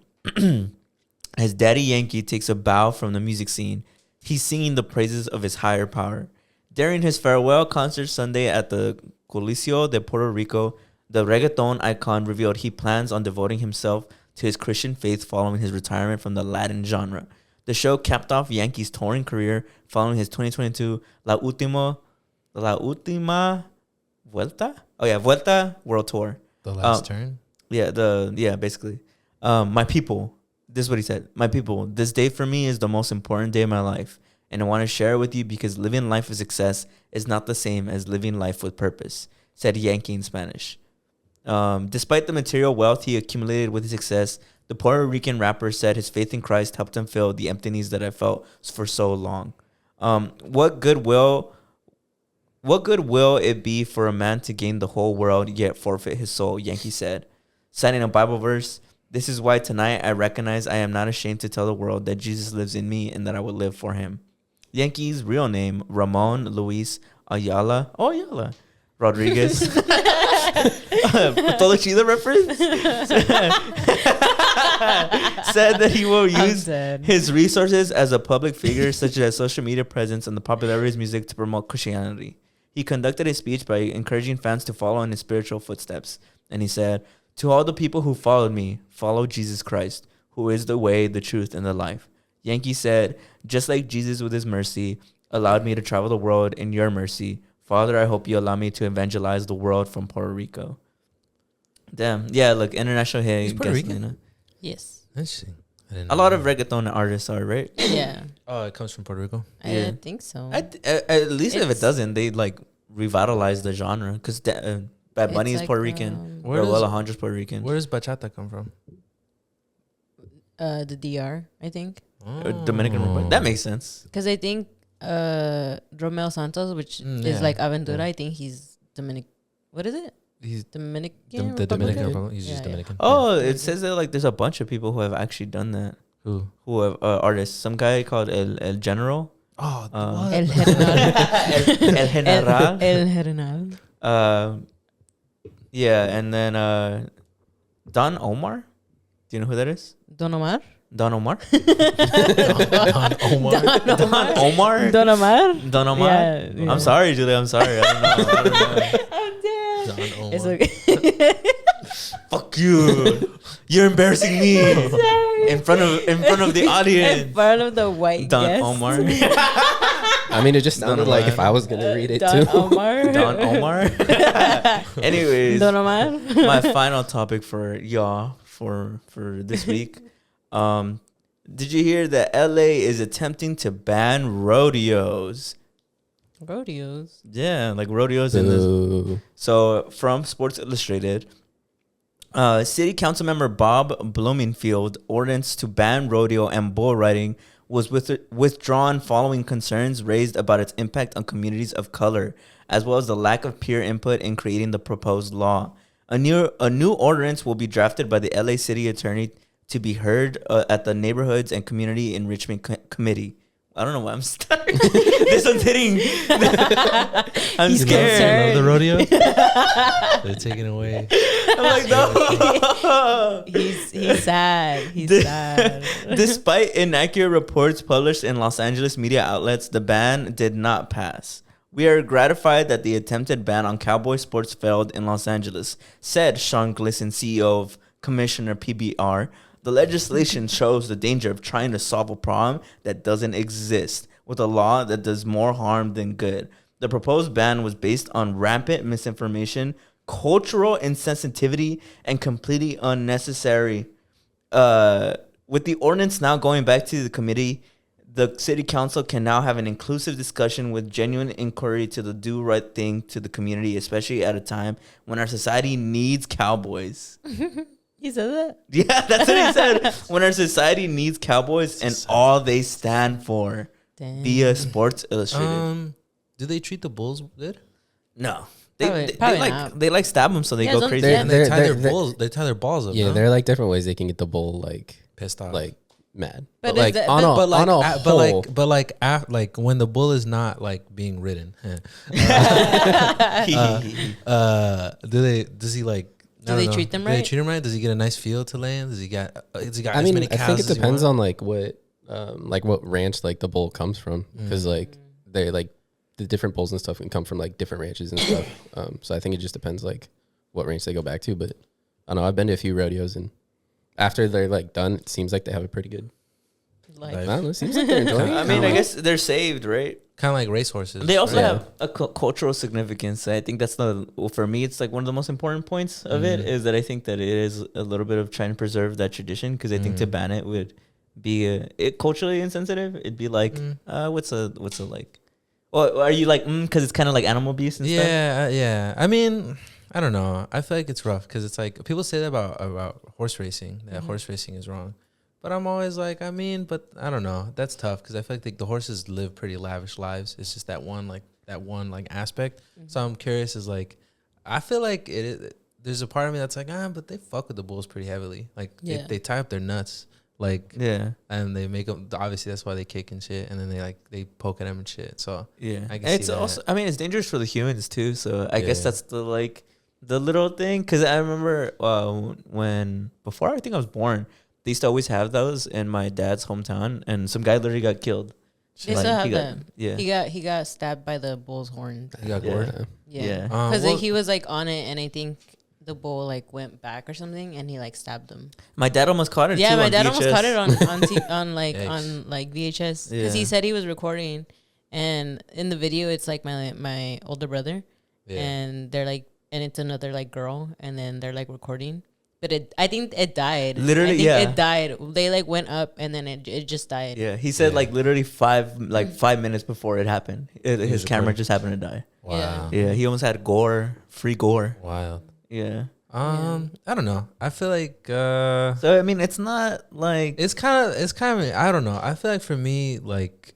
As Daddy Yankee takes a bow from the music scene, he's singing the praises of his higher power. During his farewell concert Sunday at the Coliseo de Puerto Rico, the reggaeton icon revealed he plans on devoting himself to his Christian faith following his retirement from the Latin genre. The show capped off Yankee's touring career following his 2022 La Última Vuelta? Oh yeah, Vuelta World Tour. The last turn. Yeah, basically. My people, this is what he said. My people, this day for me is the most important day of my life. And I want to share it with you because living life with success is not the same as living life with purpose, said Yankee in Spanish. Despite the material wealth he accumulated with his success, the Puerto Rican rapper said his faith in Christ helped him fill the emptiness that I felt for so long. What good will it be for a man to gain the whole world yet forfeit his soul, Yankee said. Citing a Bible verse, this is why tonight I recognize I am not ashamed to tell the world that Jesus lives in me and that I will live for him. Yankee's real name, Ramon Luis Ayala Rodriguez. Todo Chido reference. Said that he will use his resources as a public figure, such as social media presence and the popularity of his music, to promote Christianity. He conducted his speech by encouraging fans to follow in his spiritual footsteps. And he said, "To all the people who followed me, follow Jesus Christ, who is the way, the truth, and the life." Yankee said, "Just like Jesus with his mercy allowed me to travel the world in your mercy, Father, I hope you allow me to evangelize the world from Puerto Rico." Damn. Yeah, look, international hit. He's Puerto Rican? Yes. Interesting. A lot of reggaeton artists are, right? Yeah. Oh, it comes from Puerto Rico. I think so. At least if it doesn't, they like revitalize the genre because Bad Bunny is like, Puerto Rican. Where does- Alejandro's Puerto Rican. Where does bachata come from? The DR, I think. Dominican Republic. That makes sense. Because I think Romeo Santos, which is like Aventura, I think he's Dominic. What is it? He's Dominican. the Dominican Republic? Republic. He's just Yeah, Dominican. Oh, it says that like there's a bunch of people who have actually done that. Who? Who have artists? Some guy called El General. Oh, El General. El General. El General. Yeah, and then Don Omar. Do you know who that is? Don Omar. Don Omar. Don Omar. Don Omar. Don Omar. Don Omar. Yeah, yeah. I'm sorry, Julie. I'm sorry. I don't know. Oh, damn. Don Omar. It's okay. Fuck you. You're embarrassing me in front of the audience. In front of the white Don guests. Omar. I mean, it just sounded like if I was gonna read it Don too. Omar. Don Omar. Anyways, Don Omar. my final topic for y'all for this week. Did you hear that LA is attempting to ban rodeos? Rodeos. Yeah, like rodeos in this. Boo. So from Sports Illustrated, City Council member Bob Bloomingfield ordinance to ban rodeo and bull riding was withdrawn following concerns raised about its impact on communities of color, as well as the lack of peer input in creating the proposed law. A new ordinance will be drafted by the LA City Attorney to be heard at the Neighborhoods and Community Enrichment Committee. I don't know why I'm starting. This one's hitting. I'm He's scared. Love the rodeo. They're taking away. I'm like, no. He's sad. He's sad. Despite inaccurate reports published in Los Angeles media outlets, the ban did not pass. "We are gratified that the attempted ban on cowboy sports failed in Los Angeles," said Sean Glisson, CEO of Commissioner PBR. "The legislation shows the danger of trying to solve a problem that doesn't exist with a law that does more harm than good. The proposed ban was based on rampant misinformation, cultural insensitivity, and completely unnecessary. With the ordinance now going back to the committee, the city council can now have an inclusive discussion with genuine inquiry to the do right thing to the community, especially at a time when our society needs cowboys." He said that? Yeah, that's what he said. When our society needs cowboys and all they stand for. Damn. Via Sports Illustrated. Do they treat the bulls good? No. Probably They like stab them so they Yeah, go don't- crazy. yeah. And they They're- tie their they're- balls. They tie their balls up. Yeah, no? there are like different ways they can get the bull like pissed off. like mad. But But, like is that- on but- a but like, on a whole, like when the bull is not like being ridden. Does he like? Do I they don't know. treat them Do they right? treat him right? Does he get a nice field to land? Does he got? I as mean, many I cows think as it he depends want? on. like what ranch like the bull comes from, because like they like the different bulls and stuff can come from like different ranches and stuff. So I think it just depends like what ranch they go back to. But I don't know, I've been to a few rodeos, and after they're like done, it seems like they have a pretty good. Like, I don't know, it seems like they're enjoying it. I mean, I guess they're saved, right? Kind of like racehorses. They also Yeah. have a cultural significance. I think that's for me, it's like one of the most important points of it is that I think that it is a little bit of trying to preserve that tradition, because I think to ban it would be it culturally insensitive. It'd be like, what's a like? Well, are you like because it's kind of like animal abuse and stuff? Yeah. I mean, I don't know. I feel like it's rough because it's like people say that about horse racing. That horse racing is wrong. But I'm always like, I mean, but I don't know. That's tough because I feel like the horses live pretty lavish lives. It's just that one aspect. So I'm curious. Is like, I feel like there's a part of me that's like, but they fuck with the bulls pretty heavily. Like they tie up their nuts, like and they make them. Obviously, that's why they kick and shit. And then they poke at them and shit. So yeah, I can it's see that. also. I mean, it's dangerous for the humans too. So I guess that's the The little thing, because I remember when before I think I was born, they used to always have those in my dad's hometown, and some guy literally got killed. They still have them. Yeah. He got stabbed by the bull's horn. You got gored? Yeah, Yeah. because he was like on it, and I think the bull like went back or something, and he like stabbed him. My dad almost caught it. Yeah, too, my on dad VHS. almost caught it on like Yikes. on like VHS because Yeah. he said he was recording, and in the video it's like my older brother, Yeah. and they're like, and it's another like girl, and then they're like recording. But I think it died. Literally, I think yeah. it died. They like went up, and then it just died. Yeah, he said Yeah. like literally 5 minutes before it happened, his camera recording. just happened to die. Wow. Yeah, he almost had free gore. Wild. Yeah. I don't know. I feel like So I mean, it's not like it's kind of I don't know. I feel like for me, like,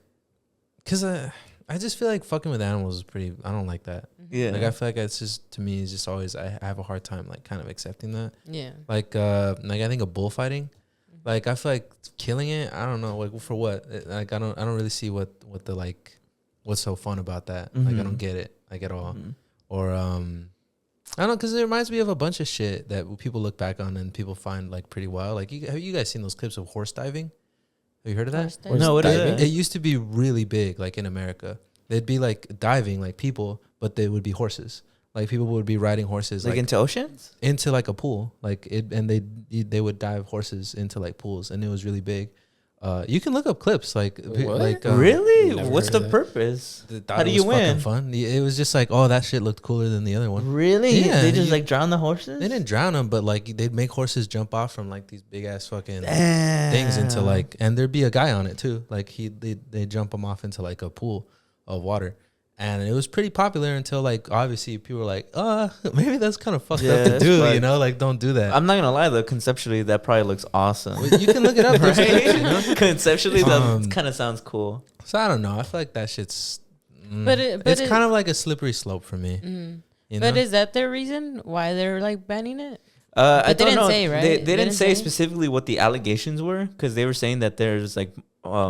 cause I just feel like fucking with animals is pretty. I don't like that. yeah. Like I feel like it's just, to me, it's just always I have a hard time like kind of accepting that. Yeah. Like I think of bullfighting, like I feel like killing it. I don't know, like for what? Like I don't really see what the like what's so fun about that. Like I Mhm. don't get it like at all. Mhm. Or I don't know, because it reminds me of a bunch of shit that people look back on and people find like pretty wild. Like have you guys seen those clips of horse diving? Have you heard of that? Horse diving? No, what is diving? it? It used to be really big, like in America. They'd be like diving, like people, but they would be horses. Like people would be riding horses, like into oceans. into like a pool, like it, and they would dive horses into like pools, and it was really big. You can look up clips, like What? like Really? Never What's heard the of that. purpose? thought How it do was you fucking win? Fun. It was just like, oh, that shit looked cooler than the other one. Really? Yeah, They just you- like drown the horses? They didn't drown them, but like they'd make horses jump off from like these big ass fucking Damn. things into like, and there'd be a guy on it too. Like they jump them off into like a pool of water, and it was pretty popular until like obviously people were like, maybe that's kind of fucked Yeah, up to that's do, fucked. you know, like don't do that. I'm not gonna lie though. Conceptually, that probably looks awesome. You can look it up. There's clips, you know? Right? Conceptually, Um, that kind of sounds cool. So I don't know. I feel like that shit's. But it's kind of like a slippery slope for me. Mhm. You know? But is that their reason why they're like banning it? I But they don't didn't know. say, right? They They didn't didn't say say? specifically what the allegations were because they were saying that there's like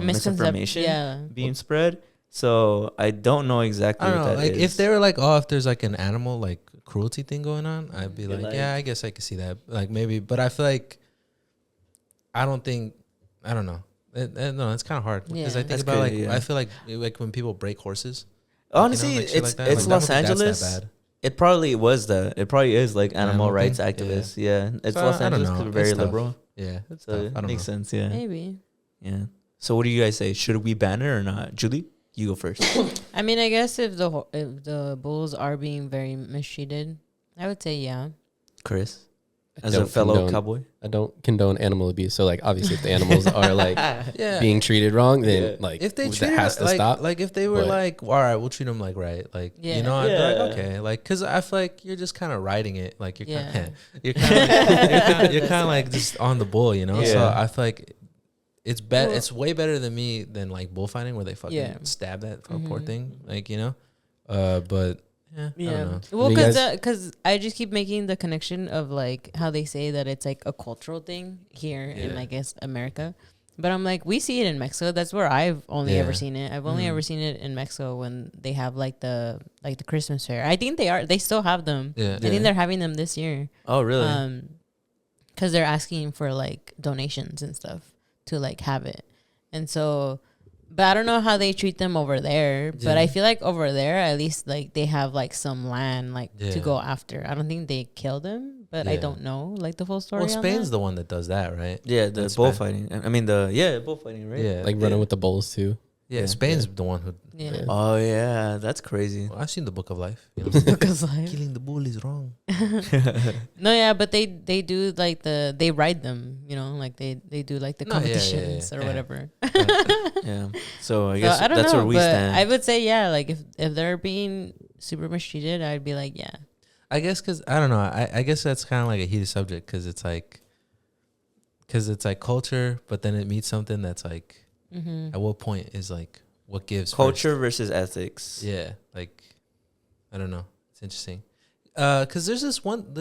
misinformation Yeah. being spread. So I don't know exactly I don't what know. that Like is. if they were like, oh, if there's like an animal like cruelty thing going on, I'd be You're like, like- yeah, I guess I could see that. Like maybe, but I feel like I don't know. No, it's kind of hard because Yeah. I think That's about crazy, like yeah. I feel like when people break horses. Honestly, you know, like shit it's like that, it's like, I Los don't think that's Angeles. that bad. It probably was that. It probably is like animal Animal rights thing? activists. Yeah, it's So, Los I don't Angeles know. because we're It's very tough. liberal. Yeah, it's So tough. I it don't makes know. sense. Yeah, Maybe. yeah. So what do you guys say? Should we ban it or not? Julie, you go first. I mean, I guess if the bulls are being very mistreated, I would say yeah. Chris, I as a don't fellow condone- cowboy. I don't condone animal abuse. So like obviously if the animals are like Yeah. being treated wrong, then Yeah. like If they that treat has it to like, stop. like if they were But- like, all right, we'll treat them like right, like Yeah. you know, I'd be like, Yeah. okay, like because I feel like you're just kind of riding it, like you're Yeah. kind of you're kind of like just on the bull, you know. So Yeah. I feel like it's better. Well- It's way better than me than like bullfighting where they fucking Yeah. stab that poor Mhm. thing, like you know. But yeah, I don't know. Well, You because I just keep making the connection of like how they say that it's like a cultural thing here in Yeah. I guess America, but I'm like we see it in Mexico. That's where I've only Yeah. ever seen it. I've only Mhm. ever seen it in Mexico when they have like the Christmas fair. I think they still have them. Yeah, I think they're having them this year. Oh, really? Because they're asking for like donations and stuff to like have it, and so. But I don't know how they treat them over there. But Yeah. I feel like over there, at least like they have like some land like Yeah. to go after. I don't think they kill them, but I Yeah. don't know like the full story. Well, on Spain's that. the one that does that, right? yeah, the that's bullfighting. I mean bullfighting, right? Yeah, like running with the bulls too. yeah. Yeah. Spain's the one who. Yeah. Oh yeah, that's crazy. Well, I've seen the Book of Life. You know? Because like Killing the bull is wrong. no, yeah, but they do like they ride them, you know, like they do like the No, yeah, yeah, competitions yeah. or Yeah. whatever. Yeah. So I So guess I don't that's know, where we but stand. I would say yeah, like if they're being super mistreated, I'd be like yeah. I guess because I don't know. I guess that's kind of like a heated subject because it's like culture, but then it meets something that's like Mm-hmm. at what point is like what gives Culture versus ethics. first? Yeah, like I don't know. It's interesting because there's this one.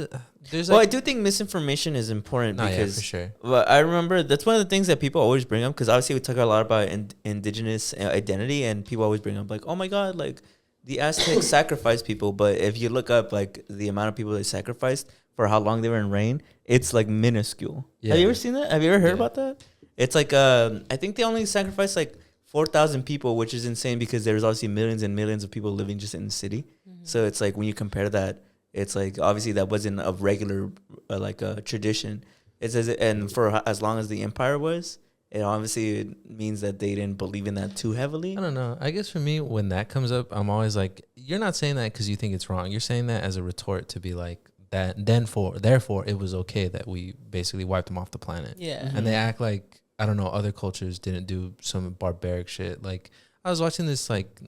There's Well, I like do think misinformation is important no, yeah, because for sure. well, I remember that's one of the things that people always bring up because obviously we talk a lot about indigenous identity and people always bring up like, oh my God, like the Aztecs sacrificed people, but if you look up like the amount of people they sacrificed for how long they were in reign, it's like minuscule. Yeah. Have you ever seen that? Have you ever heard Yeah. about that? It's like I think they only sacrificed like 4,000 people, which is insane because there's obviously millions and millions of people living just in the city. So it's like when you compare that, it's like obviously that wasn't a regular like a tradition. It's and for as long as the empire was, it obviously means that they didn't believe in that too heavily. I don't know. I guess for me, when that comes up, I'm always like, you're not saying that because you think it's wrong. You're saying that as a retort to be like that. Therefore, it was okay that we basically wiped them off the planet. Yeah. And they act like, I don't know, other cultures didn't do some barbaric shit. Like I was watching this like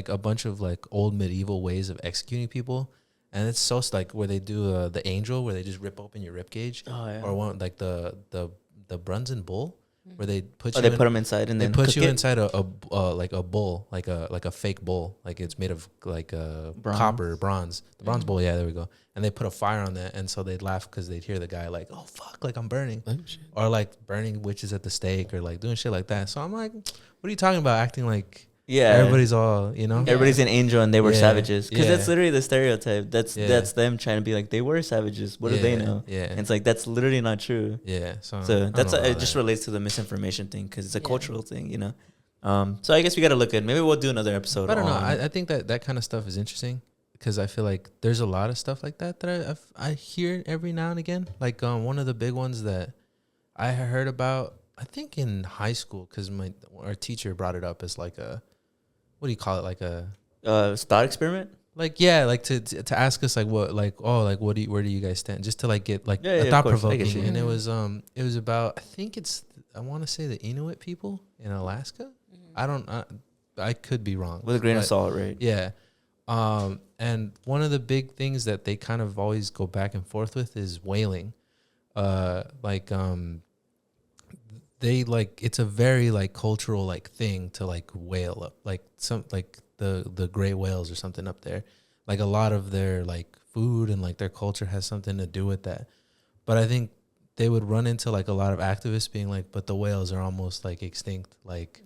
a bunch of like old medieval ways of executing people, and it's so like where they do the angel, where they just rip open your rib cage, or one like the Brunson bull, where they put you. They put them inside and they then put cook you it? inside a like a bull, like a fake bull, like it's made of like Bronze. copper, bronze, the bronze bull. Yeah, there we go. And they put a fire on that, and so they'd laugh because they'd hear the guy like, "Oh fuck, like I'm burning," or like burning witches at the stake, or like doing shit like that. So I'm like, what are you talking about? Acting like everybody's all, you know, everybody's an angel and they were Yeah. savages, because Yeah. that's literally the stereotype. That's Yeah. that's them trying to be like they were savages. What do they know? Yeah, And it's like that's literally not true. yeah. So That's I don't know it. about Just that. relates to the misinformation thing because it's a Yeah. cultural thing, you know. So I guess we got to look at. Maybe we'll do another episode. I don't know. on- I think that kind of stuff is interesting because I feel like there's a lot of stuff like that I hear every now and again. Like one of the big ones that I heard about, I think in high school, because our teacher brought it up as like a, what do you call it? Like a thought experiment. like to ask us like what like where do you guys stand, just to like get like Yeah, a of thought course. I get provoking. you. And it was about, I want to say the Inuit people in Alaska. I could be wrong With a grain of but- salt, right? Yeah. And one of the big things that they kind of always go back and forth with is whaling. They like, it's a very like cultural like thing to like whale up, like some like the gray whales or something up there. Like a lot of their like food and like their culture has something to do with that. But I think they would run into like a lot of activists being like, but the whales are almost like extinct, like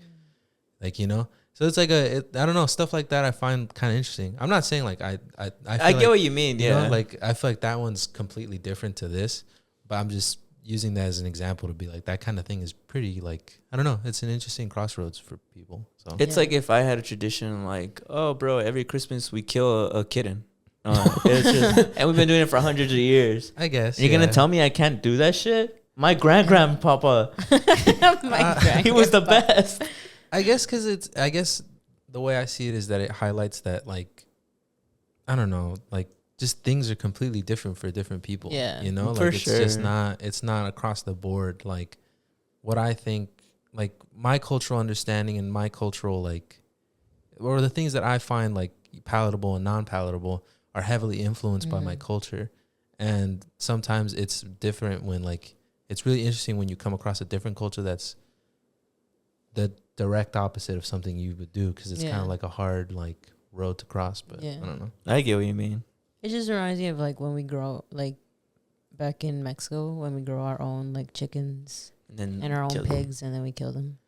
you know. So it's like I don't know, stuff like that I find kind of interesting. I'm not saying like I I get what you mean. you Yeah. know, like I feel like that one's completely different to this, but I'm just using that as an example to be like that kind of thing is pretty like, I don't know, it's an interesting crossroads for people. So It's Yeah. like if I had a tradition like, oh, bro, every Christmas we kill a kitten. It's just, and we've been doing it for hundreds of years. I guess And you're gonna tell me I can't do that shit? My grandpapa, he was the best. I guess because I guess the way I see it is that it highlights that like, I don't know, like just things are completely different for different people. Yeah. You know, like For it's just sure. it's not across the board. Like what I think, like my cultural understanding and my cultural like, or the things that I find like palatable and non-palatable are heavily influenced by my culture. And sometimes it's different when like, it's really interesting when you come across a different culture that's the direct opposite of something you would do, because it's kind Yeah. of like a hard like road to cross. But Yeah. I don't know. I get what you mean. It just reminds me of like when we grow, like back in Mexico, when we grow our own like chickens And then and our own kill them. pigs, and then we kill them.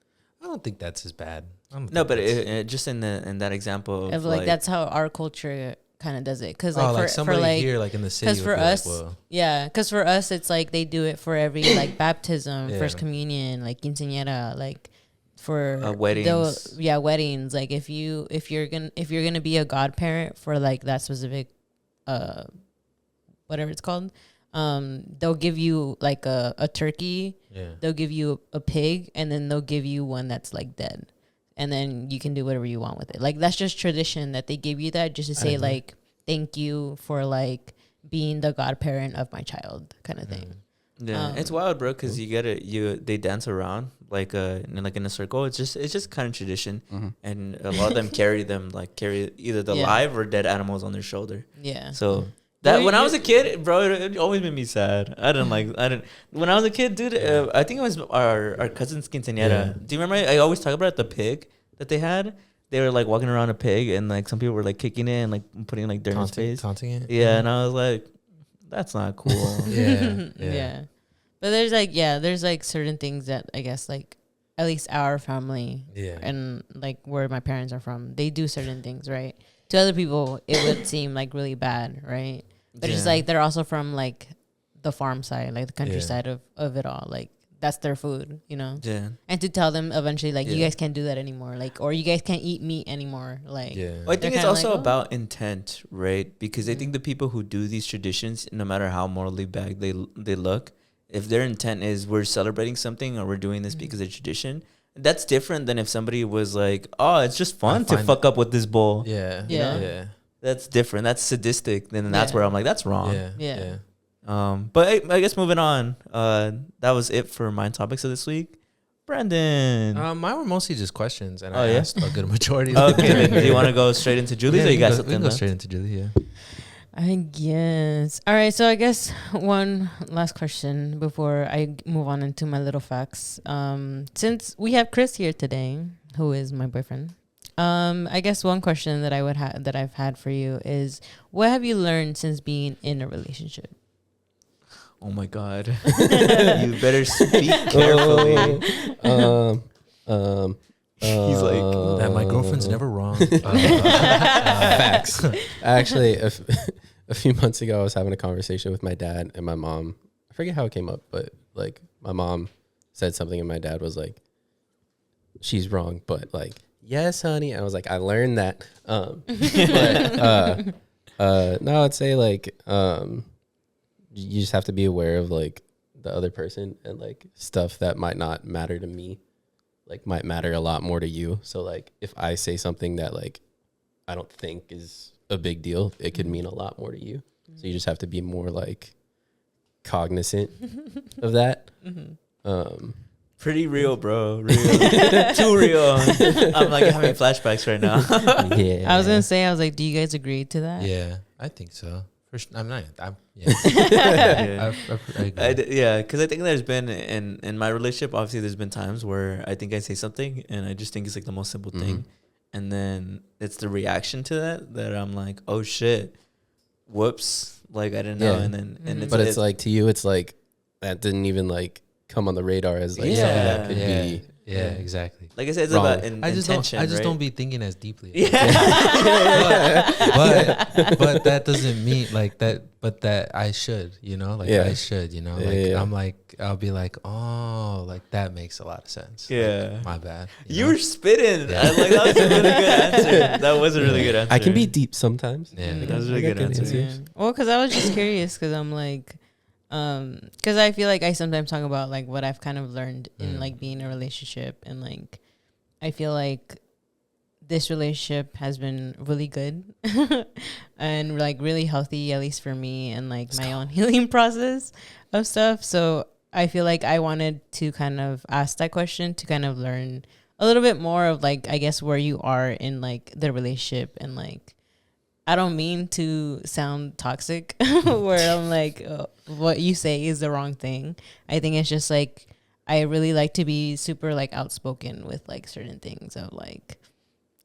I don't think that's as bad. I don't No, think but that's- just in that example Of like that's how our culture kind of does it. Because oh, like like for somebody like here, like in the city, because would for be like, us, "Whoa." yeah, because for us it's like they do it for every like baptism, Yeah. first communion, like quinceañera, like for weddings. weddings. Like if you're gonna be a godparent for like that specific whatever it's called, they'll give you like a turkey, Yeah. they'll give you a pig, and then they'll give you one that's like dead, and then you can do whatever you want with it. Like that's just tradition that they give you that just to say agree. like thank you for like being the godparent of my child kind of thing. Yeah, it's wild, bro. Because they dance around like in a circle. It's just kind of tradition, and a lot of them carry either the Yeah. live or dead animals on their shoulder. Yeah. So Well, when I you- was a kid, bro, it always made me sad. When I was a kid, dude. I think it was our cousin's quinceañera. Yeah. Do you remember? I always talk about the pig that they had. They were like walking around a pig, and like some people were like kicking it and like putting like dirt in his face. Taunting it. Yeah, and I was like, that's not cool. Yeah. Yeah. But there's like certain things that I guess like at least our family Yeah. and like where my parents are from, they do certain things, right? to other people it would seem like really bad, right? But it's Yeah. like they're also from like the farm side, like the countryside of it all. Like that's their food, you know. Yeah. And to tell them eventually, like, you Yeah. guys can't do that anymore, like, or you guys can't eat meat anymore, like. Yeah. Well, I think They're it's kinda also like, oh. about intent, right? Because I think the people who do these traditions, no matter how morally bad they look, if their intent is we're celebrating something or we're doing this because of tradition, that's different than if somebody was like, oh, it's just fun to find fuck up with this bowl. Yeah. Yeah. Yeah. That's different. That's sadistic. Then that's Yeah. where I'm like, that's wrong. Yeah. Yeah. Yeah. But I guess moving on. That was it for my topics of this week. Brandon. Mine were mostly just questions, and Oh, I yeah? asked a good majority. of them. Okay, do you want to go straight into Julie's, or we you can got go, we something can go left? straight into Julie. Yeah. I guess. All right. So I guess one last question before I move on into my little facts. Since we have Chris here today, who is my boyfriend, I guess one question that I would have that I've had for you is, what have you learned since being in a relationship? Oh my God. You better speak carefully. He's like, That my girlfriend's never wrong. Facts. Actually, a few months ago, I was having a conversation with my dad and my mom. I forget how it came up, but like my mom said something and my dad was like, she's wrong, but like, yes, honey. And I was like, I learned that. No, I'd say like, you just have to be aware of like the other person, and like stuff that might not matter to me, like might matter a lot more to you. So like if I say something that like I don't think is a big deal, it could mean a lot more to you. So you just have to be more like cognizant of that. pretty real, bro. Real. Too real. I'm like having flashbacks right now. Yeah. I was gonna say, I was like, do you guys agree to that? Yeah, I think so. I'm not. Yeah. Yeah. I agree. Yeah, because I think there's been in my relationship, obviously there's been times where I think I say something and I just think it's like the most simple thing, and then it's the reaction to that I'm like, oh shit, whoops, like I didn't know, Yeah. and then and But it's like to you, it's like that didn't even like come on the radar as like something that could yeah, be. yeah, exactly. like I said, it's wrong. about I just intention. don't. I just right? don't be thinking as deeply. Yeah. But that doesn't mean like that. But that I should, you know, like Yeah. I should, you know, Yeah, like yeah. I'm like I'll be like, oh, like that makes a lot of sense. Yeah. Like, my bad. You know? were spitting. Yeah. I like that was a really good answer. That was a really good answer. I can be deep sometimes. Yeah. That was a really I good got good answer. answers. Well, because I was just curious, because I'm like, because I feel like I sometimes talk about like what I've kind of learned in like being in a relationship, and like I feel like this relationship has been really good and like really healthy, at least for me, and like my own healing process of stuff. So I feel like I wanted to kind of ask that question to kind of learn a little bit more of like, I guess, where you are in like the relationship. And like, I don't mean to sound toxic where I'm like, what you say is the wrong thing. I think it's just like, I really like to be super like outspoken with like certain things of like,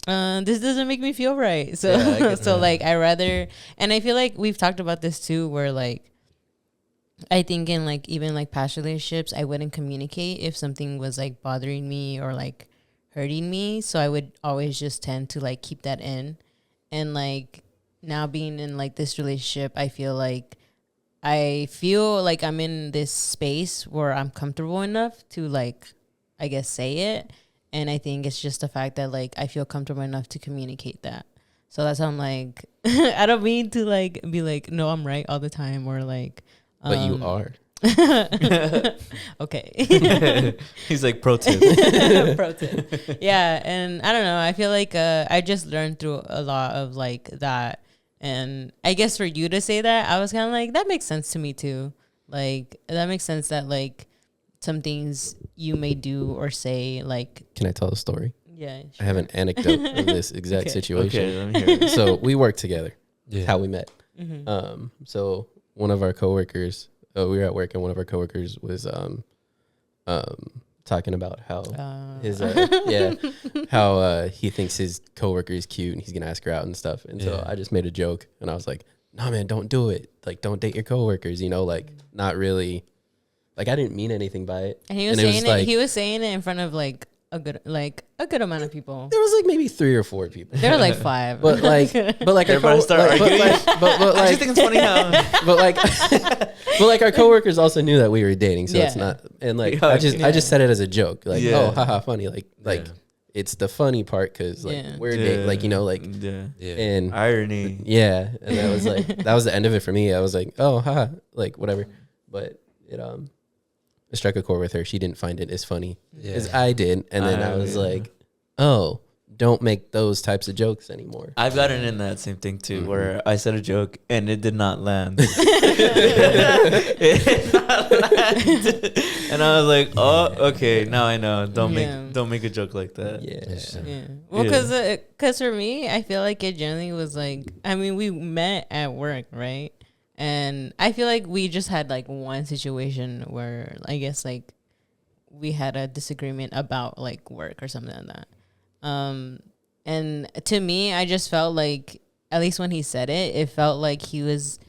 this doesn't make me feel right. So, Yeah, I get so that. like I rather, and I feel like we've talked about this too, where like, I think in like even like past relationships, I wouldn't communicate if something was like bothering me or like hurting me. So I would always just tend to like keep that in. And like now being in like this relationship, I feel like I'm in this space where I'm comfortable enough to like, I guess, say it. And I think it's just the fact that like I feel comfortable enough to communicate that. So that's how I'm like, I don't mean to like be like, no, I'm right all the time, or like, But you are. okay. He's like, pro tip. Pro tip. Yeah, and I don't know. I feel like I just learned through a lot of like that, and I guess for you to say that, I was kind of like, that makes sense to me too. Like that makes sense that like some things you may do or say, like, Can I tell a story? yeah. I have an anecdote of this exact Okay. situation. Okay, let me hear it. So we work together. Yeah. How we met. Mm-hmm. So one of our coworkers, we were at work, and one of our coworkers was talking about how his how he thinks his coworker is cute and he's gonna ask her out and stuff. And so Yeah. I just made a joke, and I was like, "No, man, don't do it. Like, don't date your coworkers. You know, like, not really. Like, I didn't mean anything by it." And he was And it was saying like- he was saying it in front of like a good amount of people. There was like maybe 3 or 4 people. There were like 5. But like Everybody start arguing. I just think it's funny how. But like our coworkers also knew that we were dating, so it's Yeah. not. And like Yeah. I just said it as a joke, like Yeah. oh haha funny, like it's the funny part because like Yeah. we're dating, like like Yeah. and irony. yeah, and that was like that was the end of it for me. I was like oh haha, like whatever, but it struck a chord with her. She didn't find it as funny as I did, and then I was like, oh, don't make those types of jokes anymore. I've gotten in that same thing too, where I said a joke and it did not land. And I was like, oh, okay, now I know. Don't make a joke like that. Yeah. Well, because for me, I feel like it generally was like, I mean, we met at work, right? And I feel like we just had like one situation where I guess like we had a disagreement about like work or something like that. And to me, I just felt like, at least when he said it, it felt like he was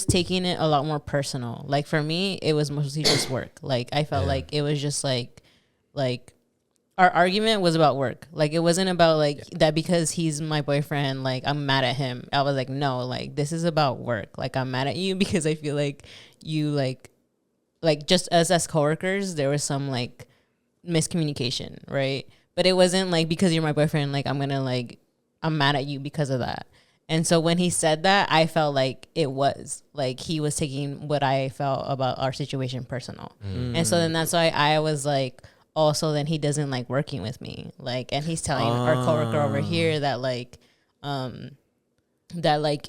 taking it a lot more personal. Like for me, it was mostly just work. Like I felt like it was just like our argument was about work. Like it wasn't about like that because he's my boyfriend, like I'm mad at him. I was like, no, like this is about work. Like I'm mad at you because I feel like you like just us as coworkers, there was some like miscommunication, right? But it wasn't like because you're my boyfriend, like I'm mad at you because of that. And so when he said that, I felt like it was like he was taking what I felt about our situation personal. And so then that's why I was like, also then he doesn't like working with me, like, and he's telling our coworker over here that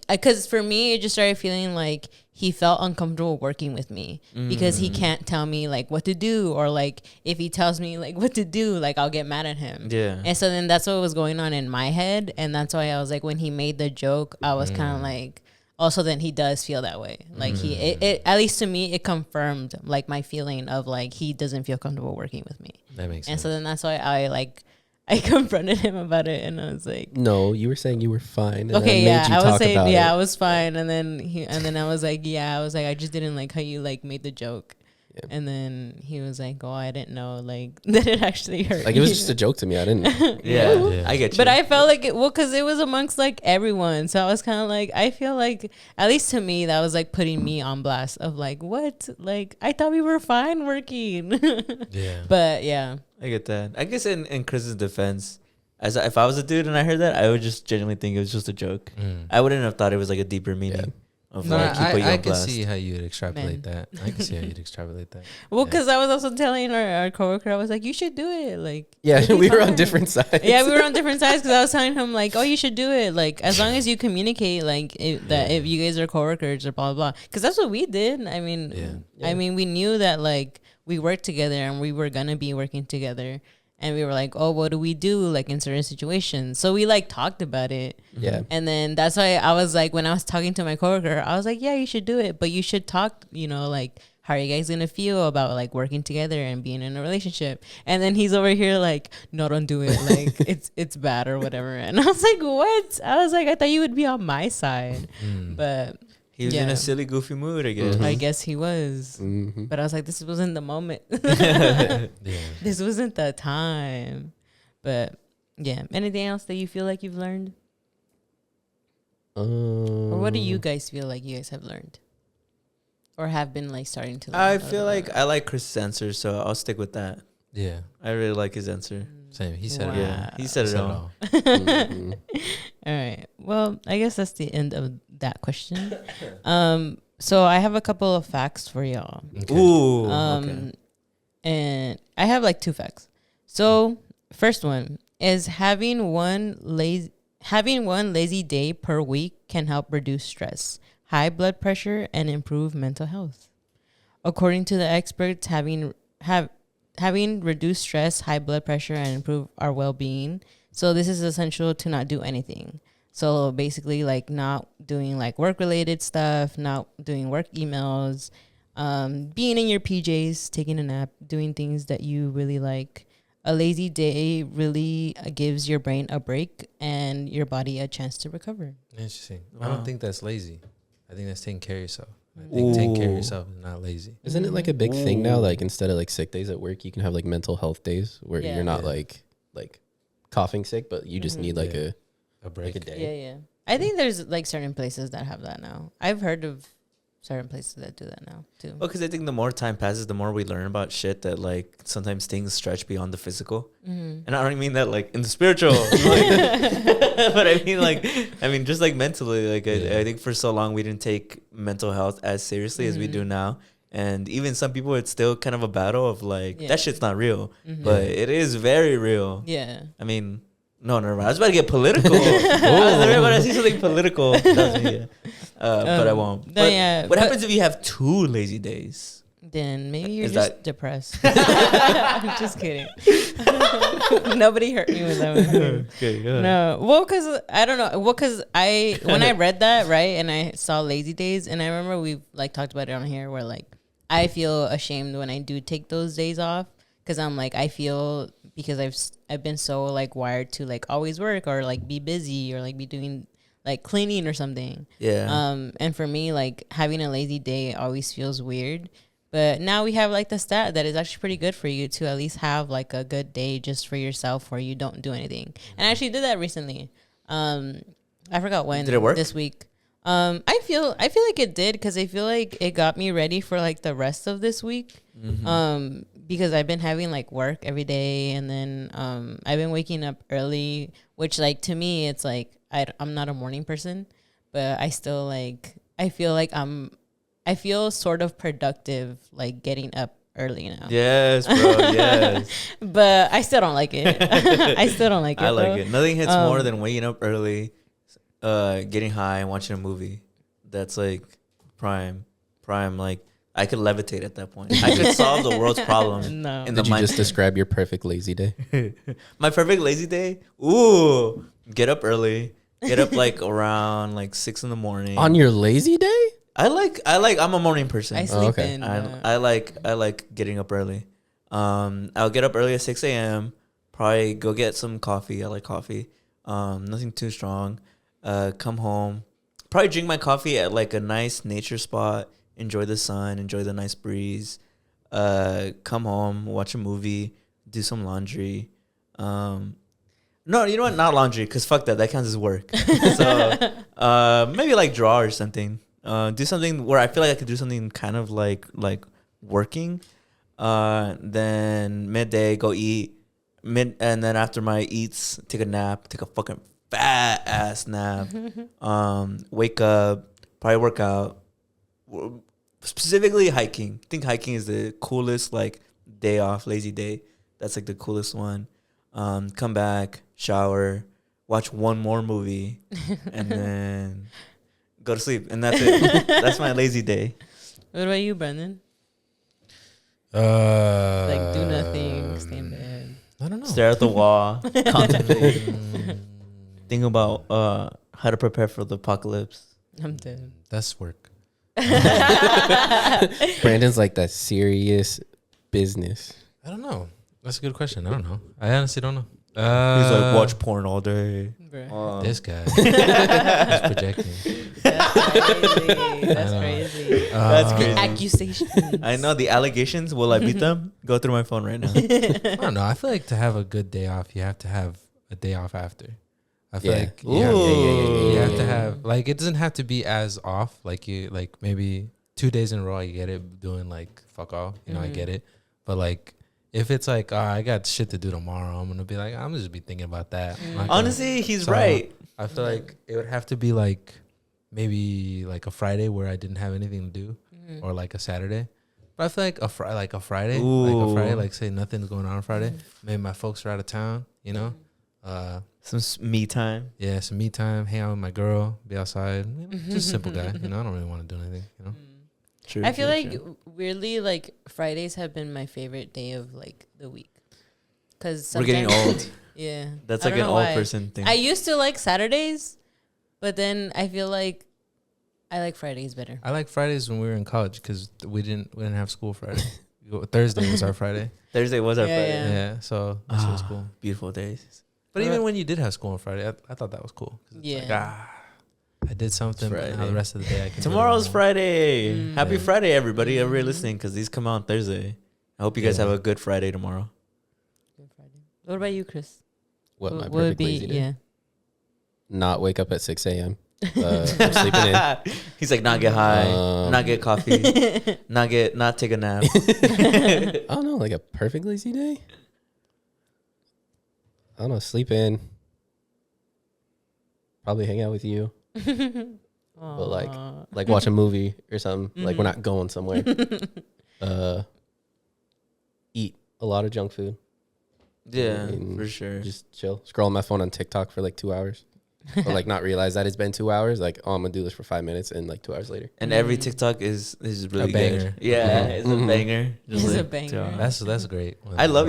because for me it just started feeling like he felt uncomfortable working with me because he can't tell me like what to do, or like if he tells me like what to do, like I'll get mad at him. And so then that's what was going on in my head, and that's why I was like, when he made the joke, I was kind of like, also then he does feel that way. Like it at least to me, it confirmed like my feeling of like he doesn't feel comfortable working with me. That makes sense. And so then that's why I confronted him about it, and I was like, no, you were saying you were fine. And okay, I made you I was talk saying, about I it. was fine. And then I was like, I just didn't like how you like made the joke. Yeah. And then he was like, oh, I didn't know like that it actually hurt. Like it was just a joke to me. I didn't. I get you. But I felt like because it was amongst like everyone, so I was kind of like, I feel like at least to me that was like putting me on blast of like, what, like I thought we were fine working. But yeah, I get that. I guess in Chris's defense, if I was a dude and I heard that, I would just genuinely think it was just a joke. I wouldn't have thought it was like a deeper meaning. Of No, like, he put you I on can blast. see how you'd extrapolate that. I can see how you'd extrapolate that. well, because I was also telling our coworker, I was like, you should do it, like We were on fine. different sides. Yeah, we were on different sides because I was telling him like, oh, you should do it, like as long as you communicate, like if you guys are coworkers or blah blah blah, because that's what we did. I mean, I mean, we knew that like we worked together and we were gonna be working together, and we were like, oh, what do we do like in certain situations? So we like talked about it. Yeah. And then that's why I was like, when I was talking to my coworker, I was like, yeah, you should do it, but you should talk, like how are you guys gonna feel about like working together and being in a relationship? And then he's over here like, no, don't do it, like it's bad or whatever. And I was like, what? I was like, I thought you would be on my side. But He was in a silly, goofy mood, I guess. I guess he was. But I was like, this wasn't the moment. This wasn't the time. But yeah, anything else that you feel like you've learned? Or what do you guys feel like you guys have learned? Or have been like starting to learn? I feel like I like Chris's answer, so I'll stick with that. Yeah. I really like his answer. Same. He said Wow. it. Yeah, he said it all. All right. Well, I guess that's the end of that question. So I have a couple of facts for y'all. Okay. Ooh. Okay. And I have like 2 facts. So first one is having one lazy day per week can help reduce stress, high blood pressure, and improve mental health. According to the experts, having reduced stress, high blood pressure, and improve our well-being. So this is essential to not do anything. So basically like not doing like work-related stuff, not doing work emails, being in your PJs, taking a nap, doing things that you really like. A lazy day really gives your brain a break and your body a chance to recover. Interesting. Wow. I don't think that's lazy. I think that's taking care of yourself. I think taking care of Ooh. yourself is not lazy. Isn't it like a big thing now? Ooh. Like instead of like sick days at work, you can have like mental health days where Yeah. you're not Yeah. like coughing sick, but you just need like Yeah. A like break. a day. Yeah, yeah. I think there's like certain places that have that now. I've heard of certain places that do that now too. Well, because I think the more time passes, the more we learn about shit that like sometimes things stretch beyond the physical. Mm-hmm. And I don't mean that like in the spiritual, but I mean just like mentally. Like Yeah. I think for so long we didn't take mental health as seriously as we do now. And even some people, it's still kind of a battle of like Yeah. that shit's not real, Mhm. but it is very real. Yeah. I mean, no, never mind. I was about to get political. I see something political. That's me, yeah. But I won't. no, But yeah, what but- happens if you have 2 lazy days? Then maybe you're Is just that- depressed. I'm just kidding. Nobody hurt me with that one. Okay, good. No, well, cause I don't know. Well, cause when I read that right, and I saw lazy days, and I remember we've like talked about it on here, where like I feel ashamed when I do take those days off, cause I'm like I feel because I've been so like wired to like always work or like be busy or like be doing like cleaning or something. Yeah. And for me, like having a lazy day always feels weird. But now we have like the stat that is actually pretty good for you to at least have like a good day just for yourself where you don't do anything. And I actually did that recently. I forgot when. Did it work? This week? I feel like it did because I feel like it got me ready for like the rest of this week. Mm-hmm. Because I've been having like work every day, and then I've been waking up early, which like to me it's like I'm not a morning person, but I still like I feel sort of productive like getting up early now. Yes, bro. Yes. But I still don't like it. I still don't like it. I like though. it. Nothing hits more than waking up early, getting high, and watching a movie. That's like prime. Like I could levitate at that point. I could solve the world's problem. No. In the Did you mind. just describe your perfect lazy day? My perfect lazy day. Ooh, get up early. Get up like around like 6 in the morning. On your lazy day? I'm a morning person. I sleep okay. in. I like getting up early. I'll get up early at 6 a.m. Probably go get some coffee. I like coffee. Nothing too strong. Come home. Probably drink my coffee at like a nice nature spot. Enjoy the sun. Enjoy the nice breeze. Come home. Watch a movie. Do some laundry. No, you know what? Not laundry, because fuck that. That counts as work. So maybe like draw or something. Do something where I feel like I could do something kind of like working. Then midday, go eat. And then after my eats, take a nap. Take a fucking fat ass nap. Wake up. Probably work out. Specifically hiking. I think hiking is the coolest like day off, lazy day. That's like the coolest one. Come back, shower, watch one more movie, and then go to sleep. And that's it. That's my lazy day. What about you, Brendan? Like Like do nothing, stay in bed. I don't know. Stare at the wall, contemplate, think about how to prepare for the apocalypse. I'm dead. That's work. Brandon's like that serious business. I don't know. That's a good question. I don't know. I honestly don't know. He's like, watch porn all day. Bruh. This guy. He's projecting. That's crazy. That's know. crazy. That's crazy. Accusations. I know the allegations. Will I beat them? Go through my phone right now. I don't know. I feel like to have a good day off, you have to have a day off after. I feel Yeah. like you have, Ooh. you have to have like it doesn't have to be as off. Like you like maybe 2 days in a row you get it doing like fuck all. You know, I get it. But like if it's like I got shit to do tomorrow, I'm gonna be like I'm just be thinking about that. I'm not gonna- Honestly, he's So, right. I feel like it would have to be like maybe like a Friday where I didn't have anything to do, or like a Saturday. But I feel like a Friday, Ooh. like say nothing's going on Friday. Maybe my folks are out of town, you know. Some me time. Yeah, some me time, hang out with my girl, be outside. You know, just a simple guy, you know. I don't really want to do anything, you know. True. I feel true, like true. weirdly, like Fridays have been my favorite day of like the week. Cause We're getting sometimes- old. Yeah, That's I like don't an know old why. person thing. I used to like Saturdays, but then I feel like I like Fridays better. I like Fridays when we were in college because we didn't have school Friday. Thursday was our Friday. Thursday was our Yeah, Friday. yeah. Yeah, so this was cool. Beautiful days. But even when you did have school on Friday, I thought that was cool. 'Cause it's Yeah. like, I did something. But now Friday. the rest of the day I can. Tomorrow's Friday. Mm. Happy Yeah. Friday, everybody. Everybody listening, because these come out on Thursday. I hope you guys Yeah. have a good Friday tomorrow. Good Friday. What about you, Chris? What my What would perfect lazy day? yeah. Not wake up at 6 a.m. I'm sleeping in. He's like, not get high, Um, not get coffee, not take a nap. I don't know, like a perfect lazy day. I don't know. Sleep in. Probably hang out with you. But like watch a movie or something. Like we're not going somewhere. Eat a lot of junk food. Yeah, And for sure. Just chill. Scroll on my phone on TikTok for like 2 hours. But like not realize that it's been 2 hours. Like, oh, I'm gonna do this for 5 minutes, and like 2 hours later. And every TikTok is really banger. good. Yeah, Mhm. it's a Mhm. banger. Just It's a like, banger. That's great. I love